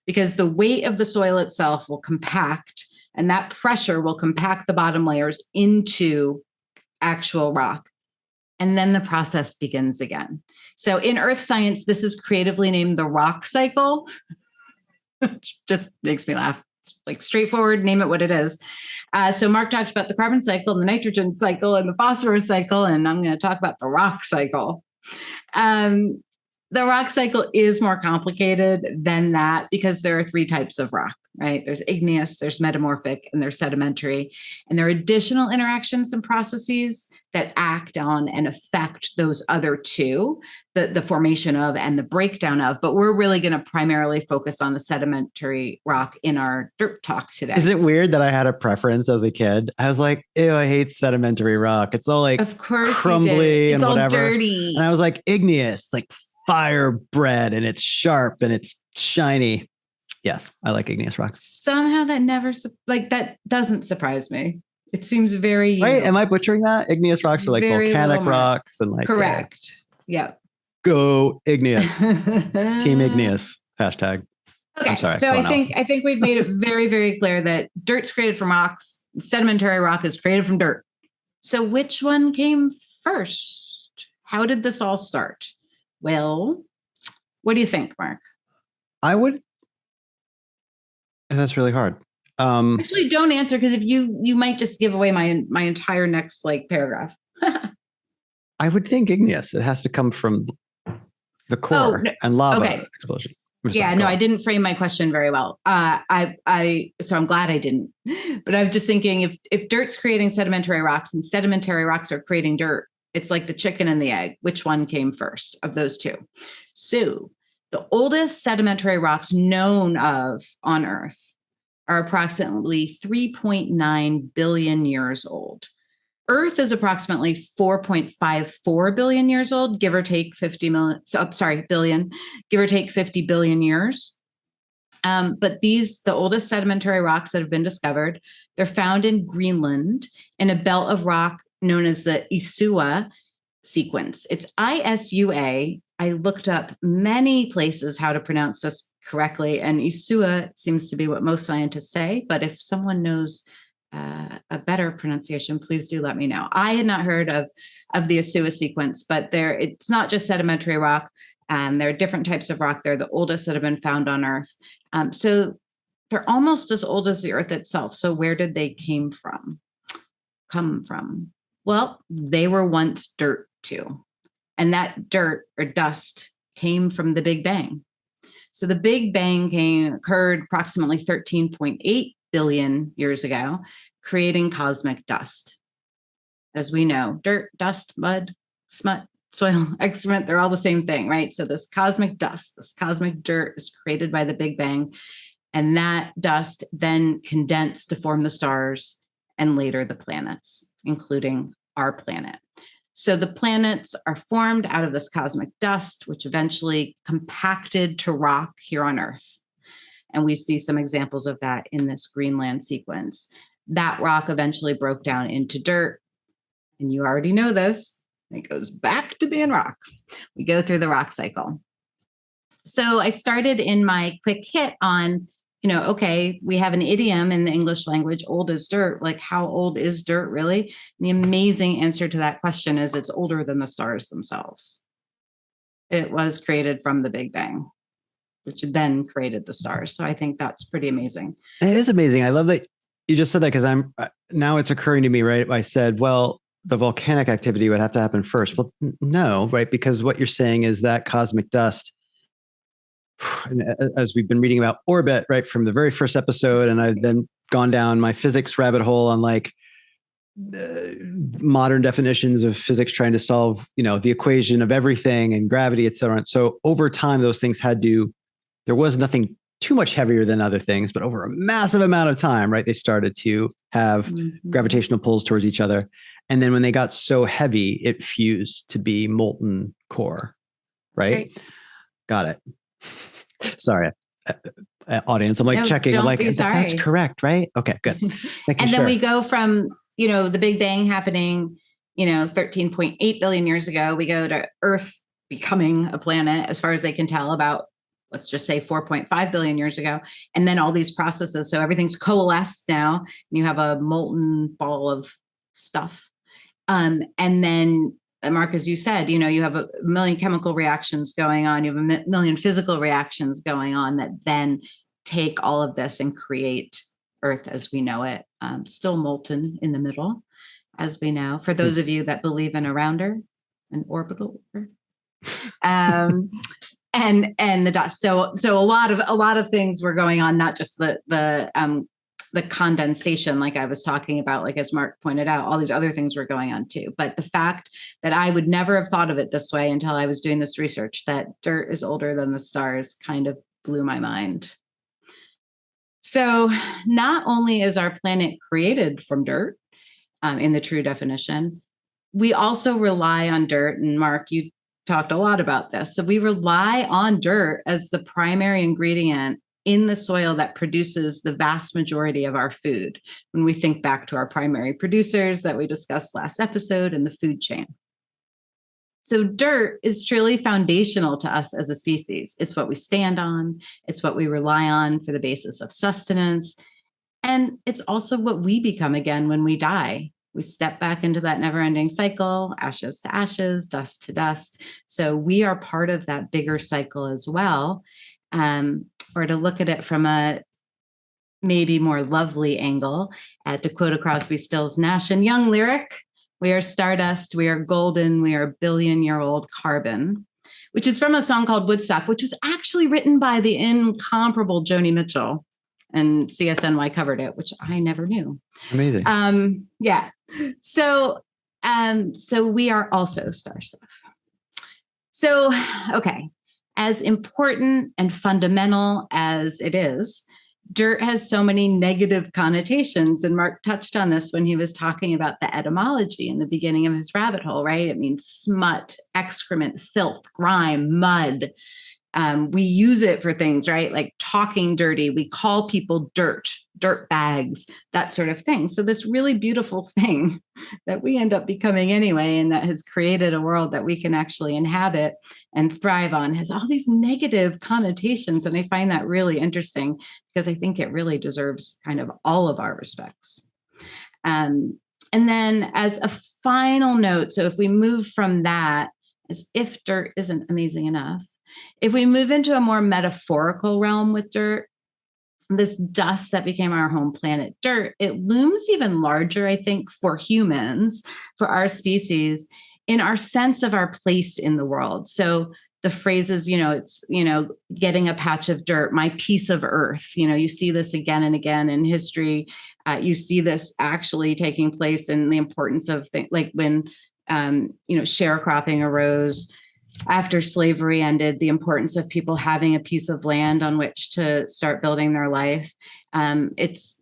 Speaker 2: because the weight of the soil itself will compact, and that pressure will compact the bottom layers into actual rock. And then the process begins again. So in earth science, this is creatively named the rock cycle. Just makes me laugh. It's like straightforward, name it what it is. So Mark talked about the carbon cycle and the nitrogen cycle and the phosphorus cycle, and I'm going to talk about the rock cycle. The rock cycle is more complicated than that because there are 3 types of rock, right? There's igneous, there's metamorphic, and there's sedimentary. And there are additional interactions and processes that act on and affect those other 2, the formation of and the breakdown of. But we're really going to primarily focus on the sedimentary rock in our dirt talk today.
Speaker 1: Is it weird that I had a preference as a kid? I was like, ew, I hate sedimentary rock. It's all like
Speaker 2: of course
Speaker 1: crumbly and
Speaker 2: all
Speaker 1: whatever.
Speaker 2: Dirty.
Speaker 1: And I was like, igneous, like fire bread, and it's sharp and it's shiny. Yes, I like igneous rock.
Speaker 2: Somehow that doesn't surprise me. It seems very
Speaker 1: right. Am I butchering that? Igneous rocks are like volcanic rocks and like
Speaker 2: correct. Yep.
Speaker 1: Go igneous. Team igneous. Hashtag.
Speaker 2: Okay.
Speaker 1: I'm sorry.
Speaker 2: So I think we've made it very, very clear that dirt's created from rocks. Sedimentary rock is created from dirt. So which one came first? How did this all start? Well, what do you think, Mark?
Speaker 1: That's really hard.
Speaker 2: Actually, don't answer, because if you might just give away my entire next paragraph.
Speaker 1: I would think igneous. It has to come from the core and lava explosion.
Speaker 2: I didn't frame my question very well. So I'm glad I didn't. But I was just thinking, if dirt's creating sedimentary rocks and sedimentary rocks are creating dirt, it's like the chicken and the egg. Which one came first of those 2? So the oldest sedimentary rocks known of on Earth are approximately 3.9 billion years old. Earth is approximately 4.54 billion years old, give or take 50 billion, give or take 50 billion years. But the oldest sedimentary rocks that have been discovered, they're found in Greenland in a belt of rock known as the Isua sequence. It's ISUA. I looked up many places how to pronounce this correctly, and Isua seems to be what most scientists say. But if someone knows a better pronunciation, please do let me know. I had not heard of the Isua sequence, but it's not just sedimentary rock. There are different types of rock. They're the oldest that have been found on Earth. So they're almost as old as the Earth itself. So where did they come from? Well, they were once dirt too. And that dirt or dust came from the Big Bang. So the Big Bang occurred approximately 13.8 billion years ago, creating cosmic dust. As we know, dirt, dust, mud, smut, soil, excrement, they're all the same thing, right? So this cosmic dust, this cosmic dirt is created by the Big Bang. And that dust then condensed to form the stars and later the planets, including our planet. So the planets are formed out of this cosmic dust, which eventually compacted to rock here on Earth. And we see some examples of that in this Greenland sequence. That rock eventually broke down into dirt. And you already know this. It goes back to being rock. We go through the rock cycle. So I started in my quick hit on, okay, we have an idiom in the English language, old as dirt. Like, how old is dirt really? And the amazing answer to that question is it's older than the stars themselves. It was created from the Big Bang, which then created the stars. So I think that's pretty amazing.
Speaker 1: It is amazing. I love that you just said that, because now it's occurring to me, right? I said, well, the volcanic activity would have to happen first. Well, no, right? Because what you're saying is that cosmic dust, and as we've been reading about orbit, right, from the very first episode, and I've then gone down my physics rabbit hole on like modern definitions of physics, trying to solve, the equation of everything and gravity, et cetera. And so over time, those things there was nothing too much heavier than other things, but over a massive amount of time, right, they started to have gravitational pulls towards each other. And then when they got so heavy, it fused to be molten core, right? Got it. Sorry, audience. I'm like checking. I'm like, that's correct, right? Okay, good.
Speaker 2: And then we go from, the Big Bang happening, 13.8 billion years ago. We go to Earth becoming a planet, as far as they can tell, about, let's just say 4.5 billion years ago. And then all these processes. So everything's coalesced now, and you have a molten ball of stuff. And then, Mark, as you said, you have a million chemical reactions going on. You have a million physical reactions going on that then take all of this and create Earth as we know it, still molten in the middle, as we know. For those of you that believe in a rounder, an orbital Earth, and the dust. So a lot of things were going on, not just the condensation, like I was talking about, like as Mark pointed out, all these other things were going on too. But the fact that I would never have thought of it this way until I was doing this research, that dirt is older than the stars, kind of blew my mind. So not only is our planet created from dirt, in the true definition, we also rely on dirt. And Mark, you talked a lot about this. So we rely on dirt as the primary ingredient in the soil that produces the vast majority of our food, when we think back to our primary producers that we discussed last episode in the food chain. So dirt is truly foundational to us as a species. It's what we stand on. It's what we rely on for the basis of sustenance. And it's also what we become again when we die. We step back into that never-ending cycle, ashes to ashes, dust to dust. So we are part of that bigger cycle as well. Or to look at it from a maybe more lovely angle, to quote a Crosby, Stills, Nash and Young lyric, we are stardust, we are golden, we are billion-year-old carbon, which is from a song called Woodstock, which was actually written by the incomparable Joni Mitchell, and CSNY covered it, which I never knew.
Speaker 1: Amazing.
Speaker 2: Yeah. So we are also star stuff. So, okay. As important and fundamental as it is, dirt has so many negative connotations. And Mark touched on this when he was talking about the etymology in the beginning of his rabbit hole, right? It means smut, excrement, filth, grime, mud. We use it for things, right? Like talking dirty. We call people dirt bags, that sort of thing. So this really beautiful thing that we end up becoming anyway, and that has created a world that we can actually inhabit and thrive on, has all these negative connotations. And I find that really interesting, because I think it really deserves kind of all of our respects. And then as a final note, so if we move from that, as if dirt isn't amazing enough, if we move into a more metaphorical realm with dirt, this dust that became our home planet dirt, it looms even larger, I think, for humans, for our species, in our sense of our place in the world. So the phrases, it's, getting a patch of dirt, my piece of earth. You see this again and again in history. You see this actually taking place in the importance of things like when, sharecropping arose after slavery ended, the importance of people having a piece of land on which to start building their life. It's,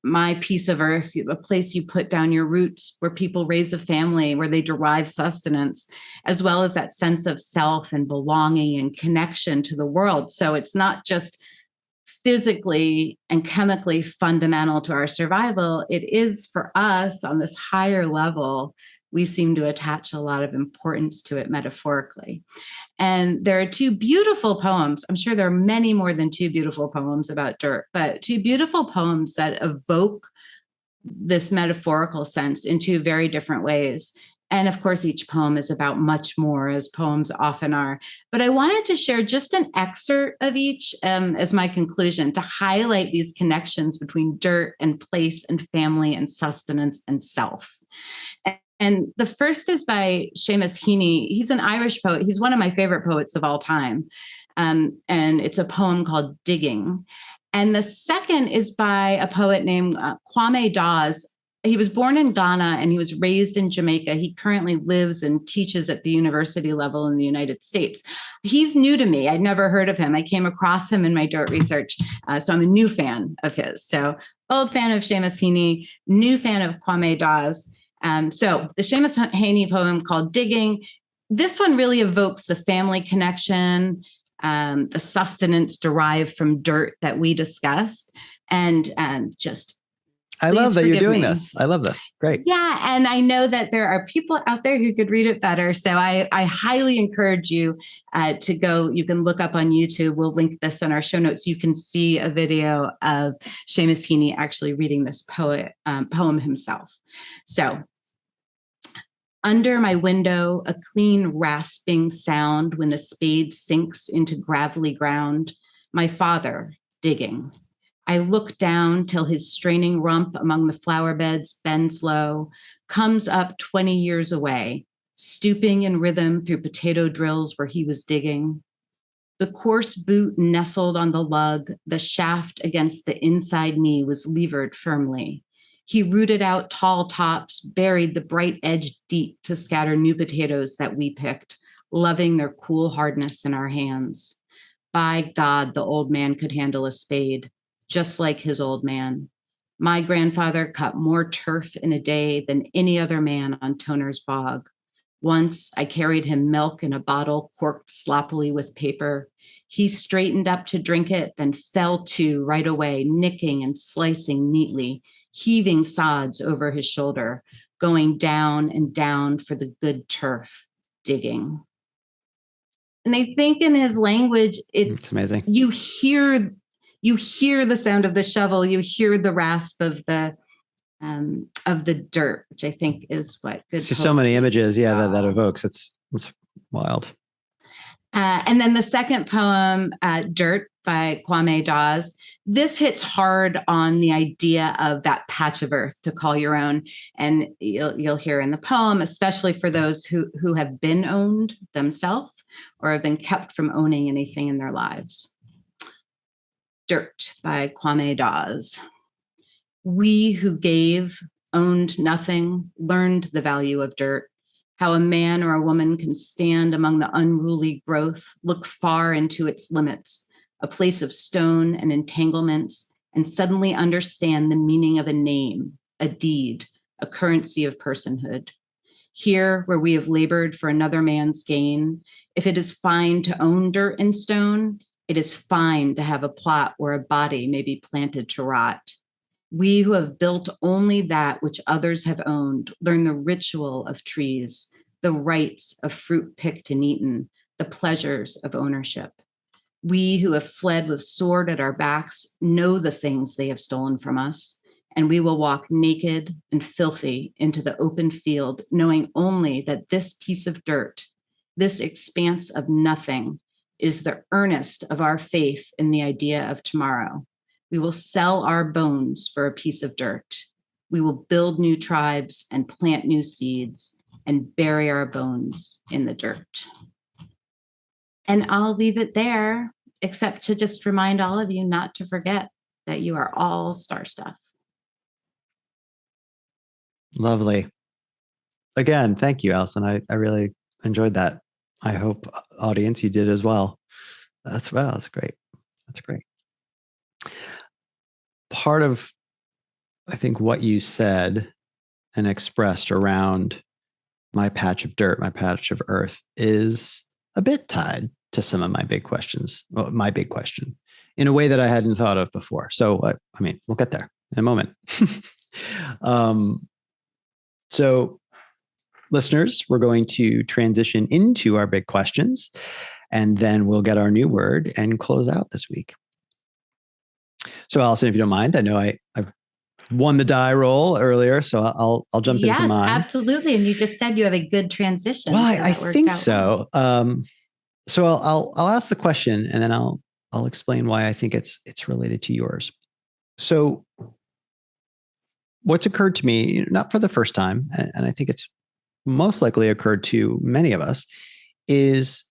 Speaker 2: my piece of earth, a place you put down your roots, where people raise a family, where they derive sustenance, as well as that sense of self and belonging and connection to the world. So it's not just physically and chemically fundamental to our survival. It is for us on this higher level. We seem to attach a lot of importance to it metaphorically. And there are two beautiful poems. I'm sure there are many more than two beautiful poems about dirt, but two beautiful poems that evoke this metaphorical sense in two very different ways. And of course, each poem is about much more, as poems often are. But I wanted to share just an excerpt of each as my conclusion, to highlight these connections between dirt and place and family and sustenance and self. And the first is by Seamus Heaney. He's an Irish poet. He's one of my favorite poets of all time. And it's a poem called Digging. And the second is by a poet named Kwame Dawes. He was born in Ghana and he was raised in Jamaica. He currently lives and teaches at the university level in the United States. He's new to me. I'd never heard of him. I came across him in my dirt research. So I'm a new fan of his. So old fan of Seamus Heaney, new fan of Kwame Dawes. So the Seamus Heaney poem called Digging, this one really evokes the family connection, the sustenance derived from dirt that we discussed. And
Speaker 1: I love that you're doing this. I love this. Great.
Speaker 2: Yeah. And I know that there are people out there who could read it better. So I highly encourage you to go. You can look up on YouTube. We'll link this in our show notes. You can see a video of Seamus Heaney actually reading this poem himself. So, under my window, a clean rasping sound when the spade sinks into gravelly ground. My father digging. I look down till his straining rump among the flower beds bends low, comes up 20 years away, stooping in rhythm through potato drills where he was digging. The coarse boot nestled on the lug, the shaft against the inside knee was levered firmly. He rooted out tall tops, buried the bright edge deep to scatter new potatoes that we picked, loving their cool hardness in our hands. By God, the old man could handle a spade, just like his old man. My grandfather cut more turf in a day than any other man on Toner's bog. Once I carried him milk in a bottle corked sloppily with paper. He straightened up to drink it, then fell to right away, nicking and slicing neatly, heaving sods over his shoulder, going down and down for the good turf, digging. And I think in his language, it's
Speaker 1: amazing.
Speaker 2: You hear the sound of the shovel, you hear the rasp of the dirt, which I think is what good.
Speaker 1: It's just so many images, that evokes. It's wild.
Speaker 2: And then the second poem, Dirt by Kwame Dawes, this hits hard on the idea of that patch of earth to call your own. And you'll hear in the poem, especially for those who have been owned themselves or have been kept from owning anything in their lives. Dirt by Kwame Dawes. We who gave, owned nothing, learned the value of dirt. How a man or a woman can stand among the unruly growth, look far into its limits, a place of stone and entanglements, and suddenly understand the meaning of a name, a deed, a currency of personhood. Here, where we have labored for another man's gain, if it is fine to own dirt and stone, it is fine to have a plot where a body may be planted to rot. We who have built only that which others have owned learn the ritual of trees, the rites of fruit picked and eaten, the pleasures of ownership. We who have fled with sword at our backs know the things they have stolen from us, and we will walk naked and filthy into the open field, knowing only that this piece of dirt, this expanse of nothing, is the earnest of our faith in the idea of tomorrow. We will sell our bones for a piece of dirt. We will build new tribes and plant new seeds and bury our bones in the dirt. And I'll leave it there, except to just remind all of you not to forget that you are all star stuff.
Speaker 1: Lovely. Again, thank you, Alison. I really enjoyed that. I hope, audience, you did as well. That's great. That's great. Part of, I think, what you said and expressed around my patch of dirt, my patch of earth, is a bit tied to some of my big questions. Well, my big question, in a way that I hadn't thought of before. So, I mean, we'll get there in a moment. So, listeners, we're going to transition into our big questions, and then we'll get our new word and close out this week. So, Alison, if you don't mind, I know I've won the die roll earlier, so I'll jump into mine.
Speaker 2: Yes, absolutely. And you just said you have a good transition.
Speaker 1: Well, I think so. So I'll ask the question, and then I'll explain why I think it's related to yours. So, what's occurred to me, not for the first time, and I think it's most likely occurred to many of us, is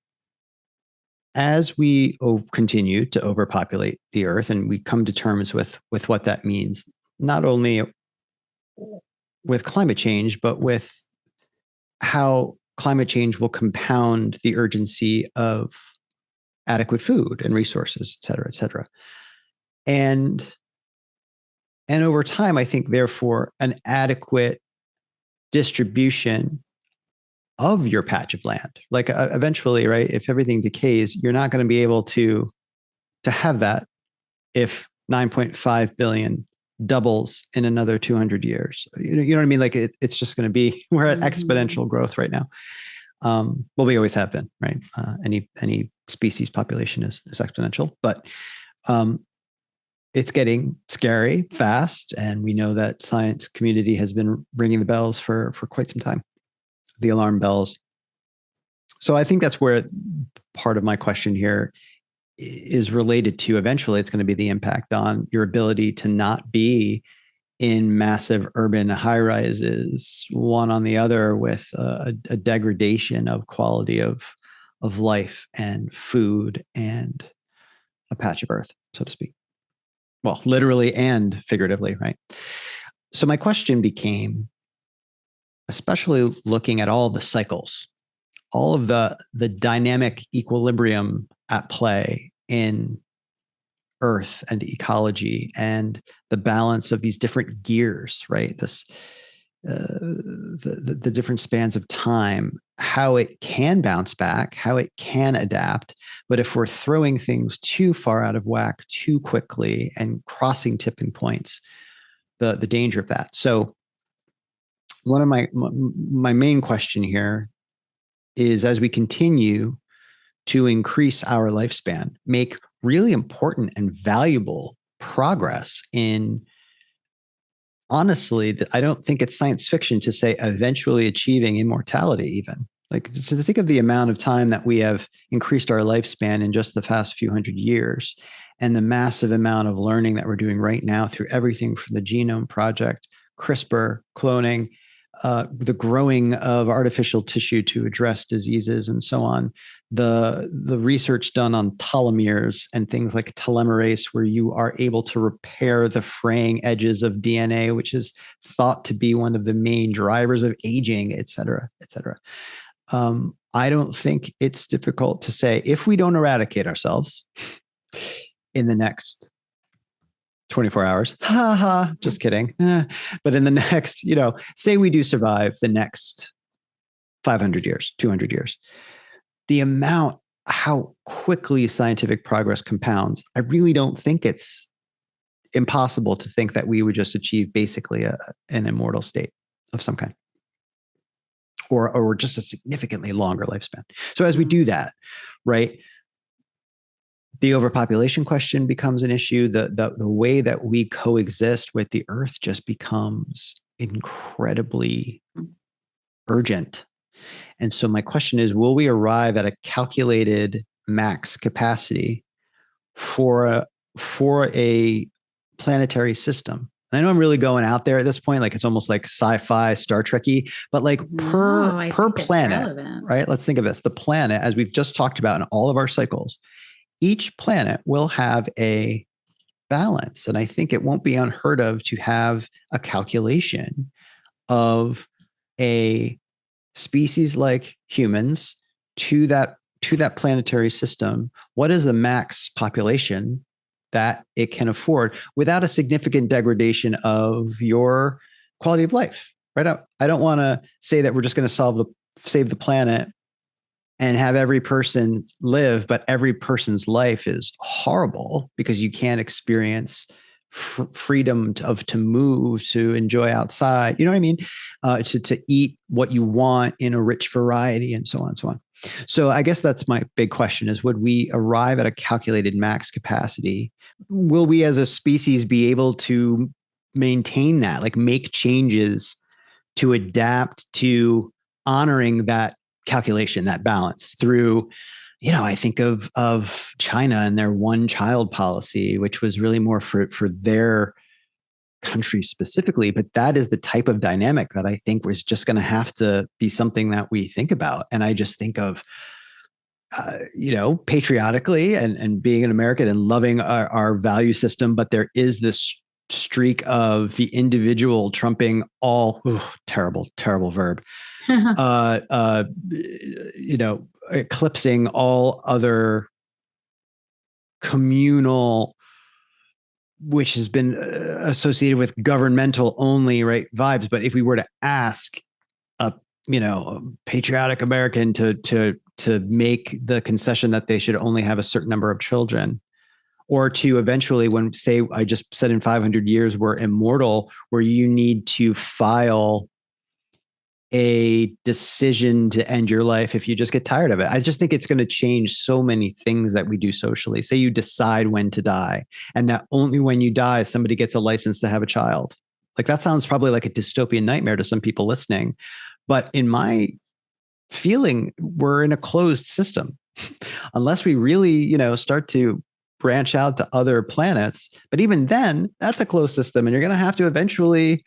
Speaker 1: as we continue to overpopulate the earth, and we come to terms with what that means, not only with climate change, but with how climate change will compound the urgency of adequate food and resources, et cetera, et cetera. And over time, I think, therefore, an adequate distribution of your patch of land. Like eventually, right, if everything decays, you're not going to be able to have that if 9.5 billion doubles in another 200 years. You know what I mean? Like it's just going to be, we're at exponential growth right now. Well, we always have been, right? Any species population is exponential, but it's getting scary fast. And we know that science community has been ringing the bells for quite some time, the alarm bells. So I think that's where part of my question here is related to. Eventually, it's going to be the impact on your ability to not be in massive urban high rises, one on the other, with a degradation of quality of life and food and a patch of earth, so to speak. Well, literally and figuratively, right? So my question became, especially looking at all the cycles, all of the dynamic equilibrium at play in earth and ecology, and the balance of these different gears, right? This the different spans of time, how it can bounce back, how it can adapt. But if we're throwing things too far out of whack too quickly and crossing tipping points, the danger of that. So one of my main question here is, as we continue to increase our lifespan, make really important and valuable progress in, honestly, I don't think it's science fiction to say eventually achieving immortality, even. Like, to think of the amount of time that we have increased our lifespan in just the past few hundred years, and the massive amount of learning that we're doing right now through everything from the Genome Project, CRISPR, cloning, the growing of artificial tissue to address diseases and so on, the research done on telomeres and things like telomerase, where you are able to repair the fraying edges of DNA, which is thought to be one of the main drivers of aging, et cetera, et cetera. I don't think it's difficult to say, if we don't eradicate ourselves in the next 24 hours, just kidding. But in the next, say we do survive the next 500 years, 200 years, the amount, how quickly scientific progress compounds, I really don't think it's impossible to think that we would just achieve basically an immortal state of some kind, or just a significantly longer lifespan. So as we do that, right, the overpopulation question becomes an issue. The way that we coexist with the earth just becomes incredibly urgent. And so my question is, will we arrive at a calculated max capacity for a planetary system, And I know I'm really going out there at this point, like it's almost like sci-fi, Star Trek-y, but like per planet, right? Let's think of this. The planet, as we've just talked about in all of our cycles, each planet will have a balance. And I think it won't be unheard of to have a calculation of a species like humans to that planetary system. What is the max population that it can afford without a significant degradation of your quality of life, right? I don't want to say that we're just going to save the planet and have every person live, but every person's life is horrible because you can't experience freedom to move, to enjoy outside. You know what I mean? To eat what you want in a rich variety, and so on and so on. So I guess that's my big question: is would we arrive at a calculated max capacity? Will we, as a species, be able to maintain that, like make changes to adapt to honoring that calculation, that balance through, I think of China and their one child policy, which was really more for their country specifically. But that is the type of dynamic that I think was just going to have to be something that we think about. And I just think of, patriotically and being an American and loving our value system. But there is this streak of the individual trumping all, terrible, terrible verb. Eclipsing all other communal, which has been associated with governmental only, right, vibes. But if we were to ask a patriotic American to make the concession that they should only have a certain number of children, or to eventually, when, say, I just said in 500 years we're immortal, where you need to file a decision to end your life if you just get tired of it. I just think it's going to change so many things that we do socially. Say you decide when to die, and that only when you die, somebody gets a license to have a child. Like, that sounds probably like a dystopian nightmare to some people listening. But in my feeling, we're in a closed system unless we really, start to branch out to other planets. But even then, that's a closed system, and you're going to have to eventually,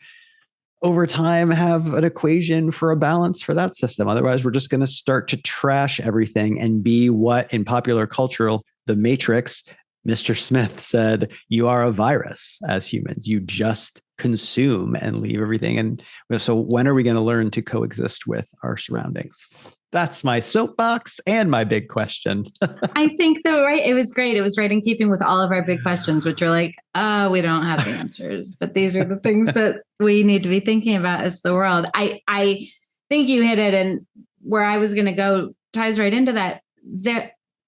Speaker 1: over time, have an equation for a balance for that system. Otherwise, we're just going to start to trash everything and be what in popular cultural, the Matrix, Mr. Smith said, you are a virus as humans. You just consume and leave everything. And so when are we going to learn to coexist with our surroundings? That's my soapbox and my big question.
Speaker 2: I think though, right? It was great. It was right in keeping with all of our big questions, which are like, we don't have the answers, but these are the things that we need to be thinking about as the world. I think you hit it, and where I was going to go ties right into that.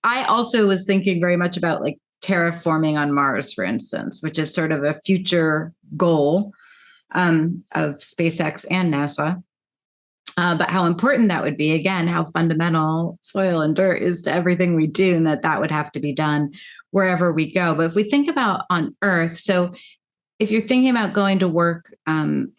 Speaker 2: I also was thinking very much about like terraforming on Mars, for instance, which is sort of a future goal of SpaceX and NASA. But how important that would be, again, how fundamental soil and dirt is to everything we do, and that would have to be done wherever we go. But if we think about on Earth, so if you're thinking about going to work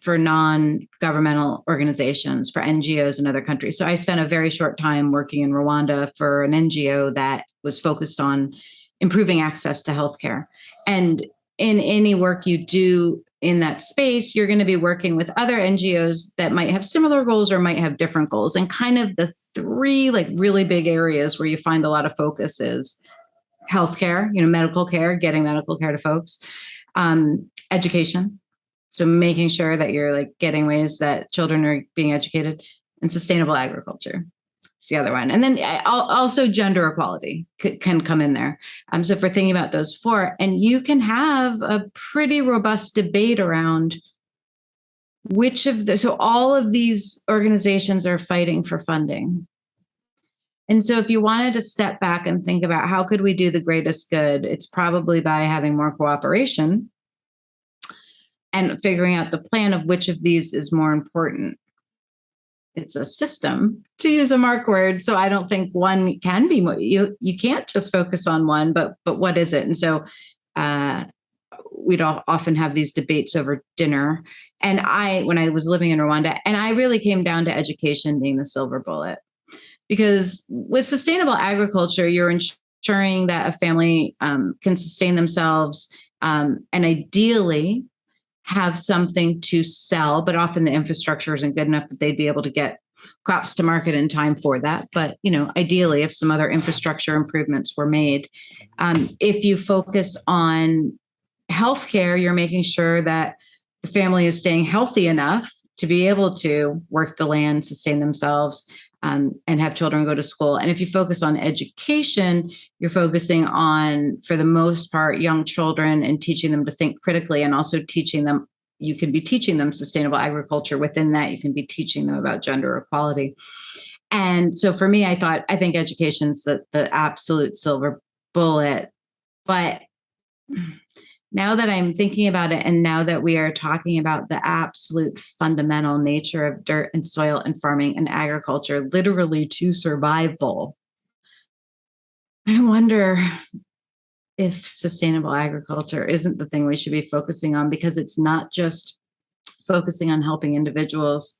Speaker 2: for non-governmental organizations, for NGOs in other countries. So I spent a very short time working in Rwanda for an NGO that was focused on improving access to healthcare. And in any work you do in that space, you're going to be working with other NGOs that might have similar goals or might have different goals. And kind of the three like really big areas where you find a lot of focus is healthcare, medical care, getting medical care to folks, education. So making sure that you're like getting ways that children are being educated, and sustainable agriculture. It's the other one. And then also gender equality can come in there. So if we're thinking about those four, and you can have a pretty robust debate around which of so all of these organizations are fighting for funding. And so if you wanted to step back and think about how could we do the greatest good, it's probably by having more cooperation and figuring out the plan of which of these is more important. It's a system, to use a Mark word. So I don't think one can be more, you can't just focus on one, but what is it? And so we'd often have these debates over dinner. And when I was living in Rwanda, and I really came down to education being the silver bullet, because with sustainable agriculture, you're ensuring that a family can sustain themselves. And ideally, have something to sell, but often the infrastructure isn't good enough that they'd be able to get crops to market in time for that. But, ideally, if some other infrastructure improvements were made, if you focus on healthcare, you're making sure that the family is staying healthy enough to be able to work the land, sustain themselves, and have children go to school. And if you focus on education, you're focusing on, for the most part, young children and teaching them to think critically, and also teaching them, you can be teaching them sustainable agriculture. Within that, you can be teaching them about gender equality. And so for me, I think education's the absolute silver bullet. But now that I'm thinking about it, and now that we are talking about the absolute fundamental nature of dirt and soil and farming and agriculture, literally to survival, I wonder if sustainable agriculture isn't the thing we should be focusing on, because it's not just focusing on helping individuals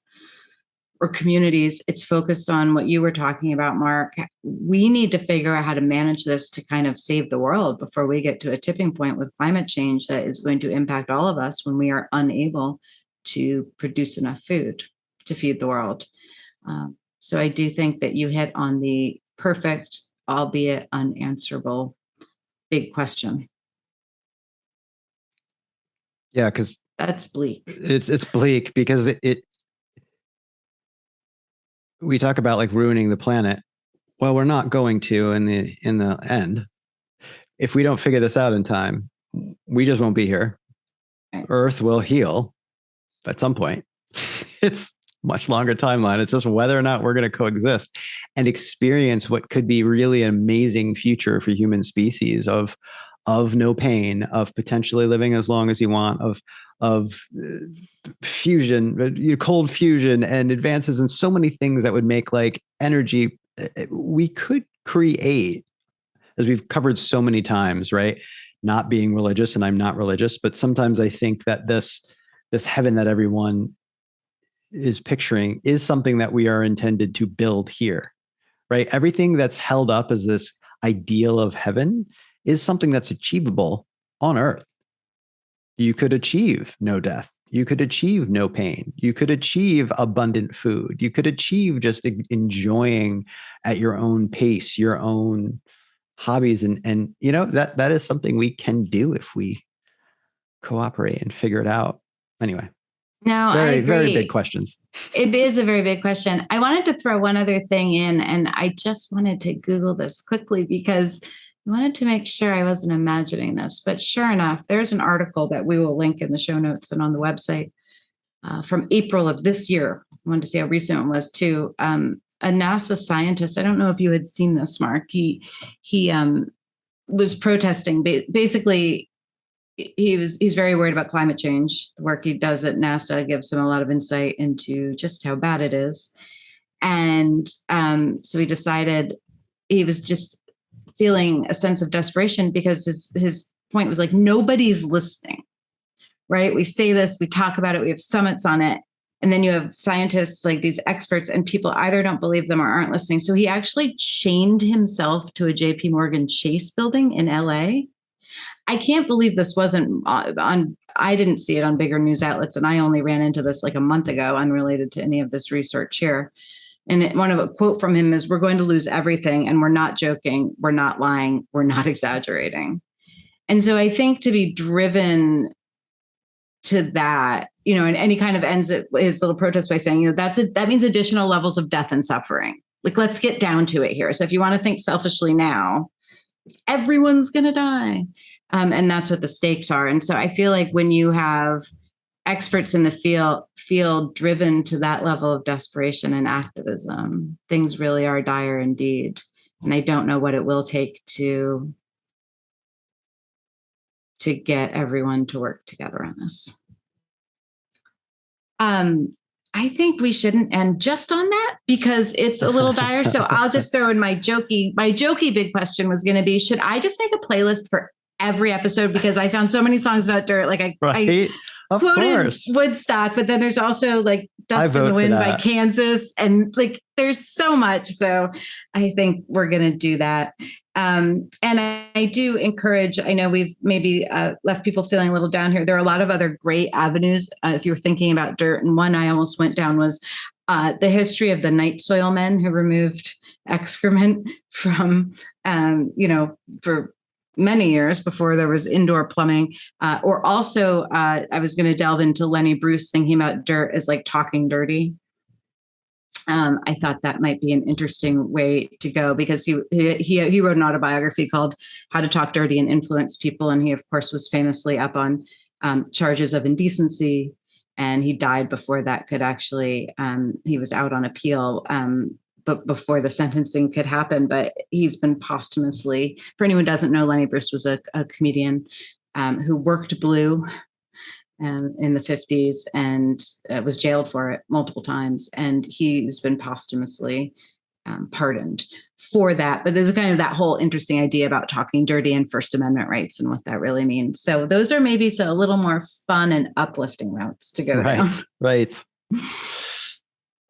Speaker 2: or communities. It's focused on what you were talking about, Mark. We need to figure out how to manage this to kind of save the world before we get to a tipping point with climate change that is going to impact all of us when we are unable to produce enough food to feed the world. So I do think that you hit on the perfect, albeit unanswerable, big question.
Speaker 1: Yeah, because
Speaker 2: that's bleak.
Speaker 1: It's bleak because we talk about like ruining the planet. Well, we're not going to in the end. If we don't figure this out in time, we just won't be here. Right. Earth will heal at some point. It's much longer timeline. It's just whether or not we're going to coexist and experience what could be really an amazing future for human species of no pain, of potentially living as long as you want, of fusion, cold fusion, and advances in so many things that would make like energy. We could create, as we've covered so many times, right? Not being religious, and I'm not religious, but sometimes I think that this heaven that everyone is picturing is something that we are intended to build here, right? Everything that's held up as this ideal of heaven is something that's achievable on earth. You could achieve no death. You could achieve no pain. You could achieve abundant food. You could achieve just enjoying at your own pace, your own hobbies. And that is something we can do if we cooperate and figure it out. Anyway.
Speaker 2: No,
Speaker 1: very big questions.
Speaker 2: It is a very big question. I wanted to throw one other thing in, and I just wanted to Google this quickly because I wanted to make sure I wasn't imagining this. But sure enough, there's an article that we will link in the show notes and on the website from April of this year. I wanted to see how recent it was too. A NASA scientist, I don't know if you had seen this, Mark. He was protesting. Basically, he's very worried about climate change. The work he does at NASA gives him a lot of insight into just how bad it is. And so he decided he was just feeling a sense of desperation because his point was like, nobody's listening, right? We say this, we talk about it, we have summits on it. And then you have scientists like these experts and people either don't believe them or aren't listening. So he actually chained himself to a JP Morgan Chase building in LA. I can't believe this wasn't on, I didn't see it on bigger news outlets. And I only ran into this like a month ago, unrelated to any of this research here. And one of a quote from him is, "We're going to lose everything. And we're not joking. We're not lying. We're not exaggerating." And so I think to be driven to that, and he kind of ends his little protest by saying, that means additional levels of death and suffering. Like, let's get down to it here. So if you want to think selfishly now, everyone's going to die. And that's what the stakes are. And so I feel like when you have experts in the field driven to that level of desperation and activism, things really are dire indeed. And I don't know what it will take to get everyone to work together on this. I think we shouldn't end just on that because it's a little dire. So I'll just throw in my jokey big question was going to be, should I just make a playlist for every episode? Because I found so many songs about dirt. Like quoted Woodstock, but then there's also like Dust in the Wind by Kansas. And like, there's so much. So I think we're going to do that. And I do encourage, I know we've maybe left people feeling a little down here. There are a lot of other great avenues. If you're thinking about dirt, and one I almost went down was the history of the night soil men who removed excrement from, for many years before there was indoor plumbing. Or also, I was going to delve into Lenny Bruce thinking about dirt as like talking dirty. I thought that might be an interesting way to go because he wrote an autobiography called How to Talk Dirty and Influence People. And he, of course, was famously up on charges of indecency. And he died before that could actually, he was out on appeal, but before the sentencing could happen. But he's been posthumously, for anyone who doesn't know, Lenny Bruce was a comedian who worked blue in the 50s and was jailed for it multiple times. And he's been posthumously pardoned for that. But there's kind of that whole interesting idea about talking dirty and First Amendment rights and what that really means. So those are maybe a little more fun and uplifting routes to go down.
Speaker 1: Right.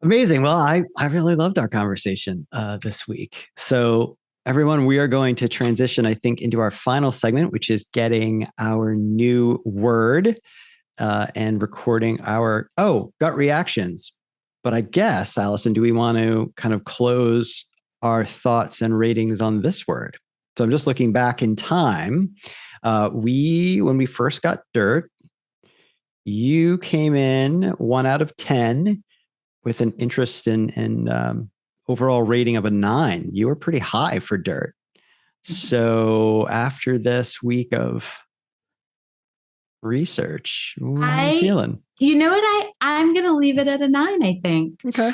Speaker 1: Amazing. Well, I really loved our conversation this week. So everyone, we are going to transition, I think, into our final segment, which is getting our new word and recording our gut reactions. But I guess, Alison, do we want to kind of close our thoughts and ratings on this word? So I'm just looking back in time. When we first got dirt, you came in 1 out of 10 with an interest in overall rating of a 9. You were pretty high for dirt. So after this week of research, how are you feeling?
Speaker 2: You know what? I'm going to leave it at a 9, I think.
Speaker 1: Okay.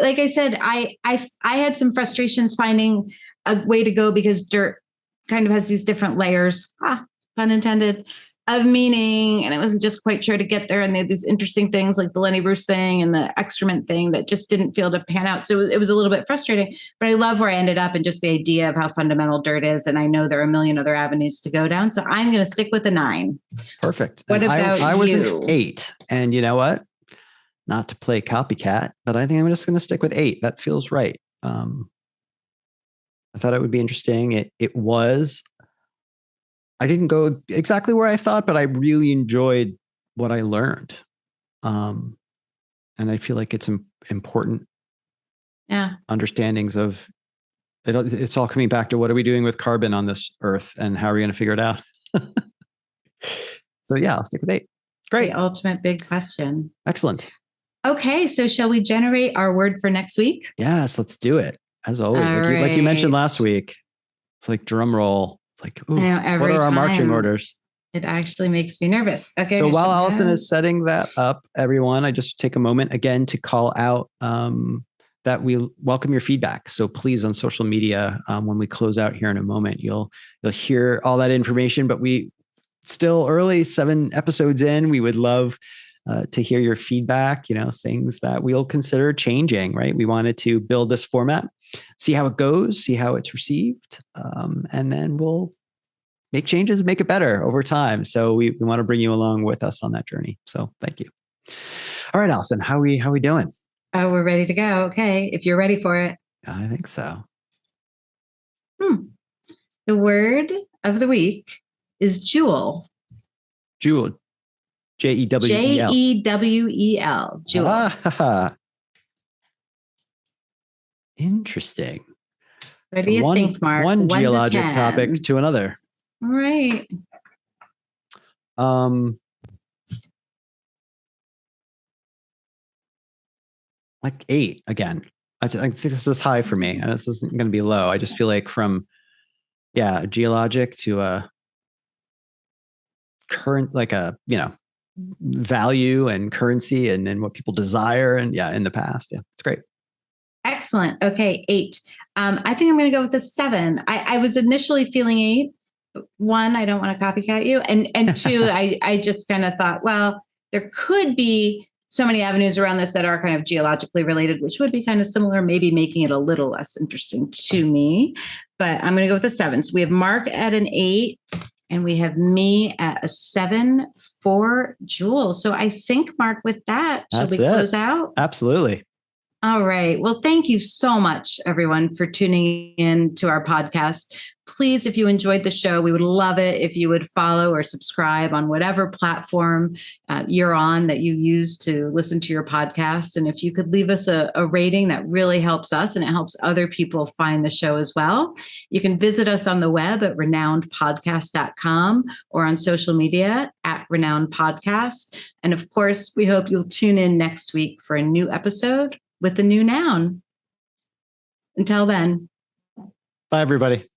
Speaker 2: Like I said, I had some frustrations finding a way to go because dirt kind of has these different layers, pun intended, of meaning. And I wasn't just quite sure to get there. And they had these interesting things like the Lenny Bruce thing and the excrement thing that just didn't feel to pan out. So it was a little bit frustrating, but I love where I ended up and just the idea of how fundamental dirt is. And I know there are a million other avenues to go down. So I'm going to stick with a 9.
Speaker 1: Perfect.
Speaker 2: What about
Speaker 1: I was
Speaker 2: you?
Speaker 1: an 8. And you know what? Not to play copycat, but I think I'm just going to stick with 8. That feels right. I thought it would be interesting. It was. I didn't go exactly where I thought, but I really enjoyed what I learned. And I feel like it's important understandings of it. It's all coming back to what are we doing with carbon on this earth and how are we going to figure it out? So yeah, I'll stick with 8. Great.
Speaker 2: The ultimate big question.
Speaker 1: Excellent.
Speaker 2: Okay. So shall we generate our word for next week?
Speaker 1: Yes, let's do it. As always, like you mentioned last week, it's like drum roll. It's like, ooh, what are our marching orders?
Speaker 2: It actually makes me nervous. Okay.
Speaker 1: So while Alison is setting that up, everyone, I just take a moment again to call out that we welcome your feedback. So please, on social media, when we close out here in a moment, you'll hear all that information. But we still early, 7 episodes in, we would love to hear your feedback. Things that we'll consider changing. Right? We wanted to build this format, see how it goes, see how it's received, and then we'll make changes and make it better over time. So we want to bring you along with us on that journey. So thank you. All right, Alison, how we doing?
Speaker 2: Oh, we're ready to go. Okay. If you're ready for it.
Speaker 1: I think so.
Speaker 2: The word of the week is jewel.
Speaker 1: Jewel. Jewel.
Speaker 2: Jewel. Jewel.
Speaker 1: Interesting.
Speaker 2: What do you think, Mark?
Speaker 1: One geologic topic to another.
Speaker 2: All right.
Speaker 1: Like 8 again. I think this is high for me, and this isn't going to be low. I just feel like from geologic to a current, like a value and currency and what people desire, and in the past, it's great.
Speaker 2: Excellent. Okay, 8. I think I'm going to go with a 7. I was initially feeling 8. 1, I don't want to copycat you, and 2, I just kind of thought, well, there could be so many avenues around this that are kind of geologically related, which would be kind of similar, maybe making it a little less interesting to me. But I'm going to go with a 7. So we have Mark at an 8 And we have me at a 7 for Jules. So I think, Mark, with that, shall we close out?
Speaker 1: Absolutely.
Speaker 2: All right. Well, thank you so much, everyone, for tuning in to our podcast. Please, if you enjoyed the show, we would love it if you would follow or subscribe on whatever platform you're on that you use to listen to your podcast. And if you could leave us a rating, that really helps us and it helps other people find the show as well. You can visit us on the web at renownedpodcast.com or on social media at Renowned Podcast. And of course, we hope you'll tune in next week for a new episode with a new noun. Until then.
Speaker 1: Bye, everybody.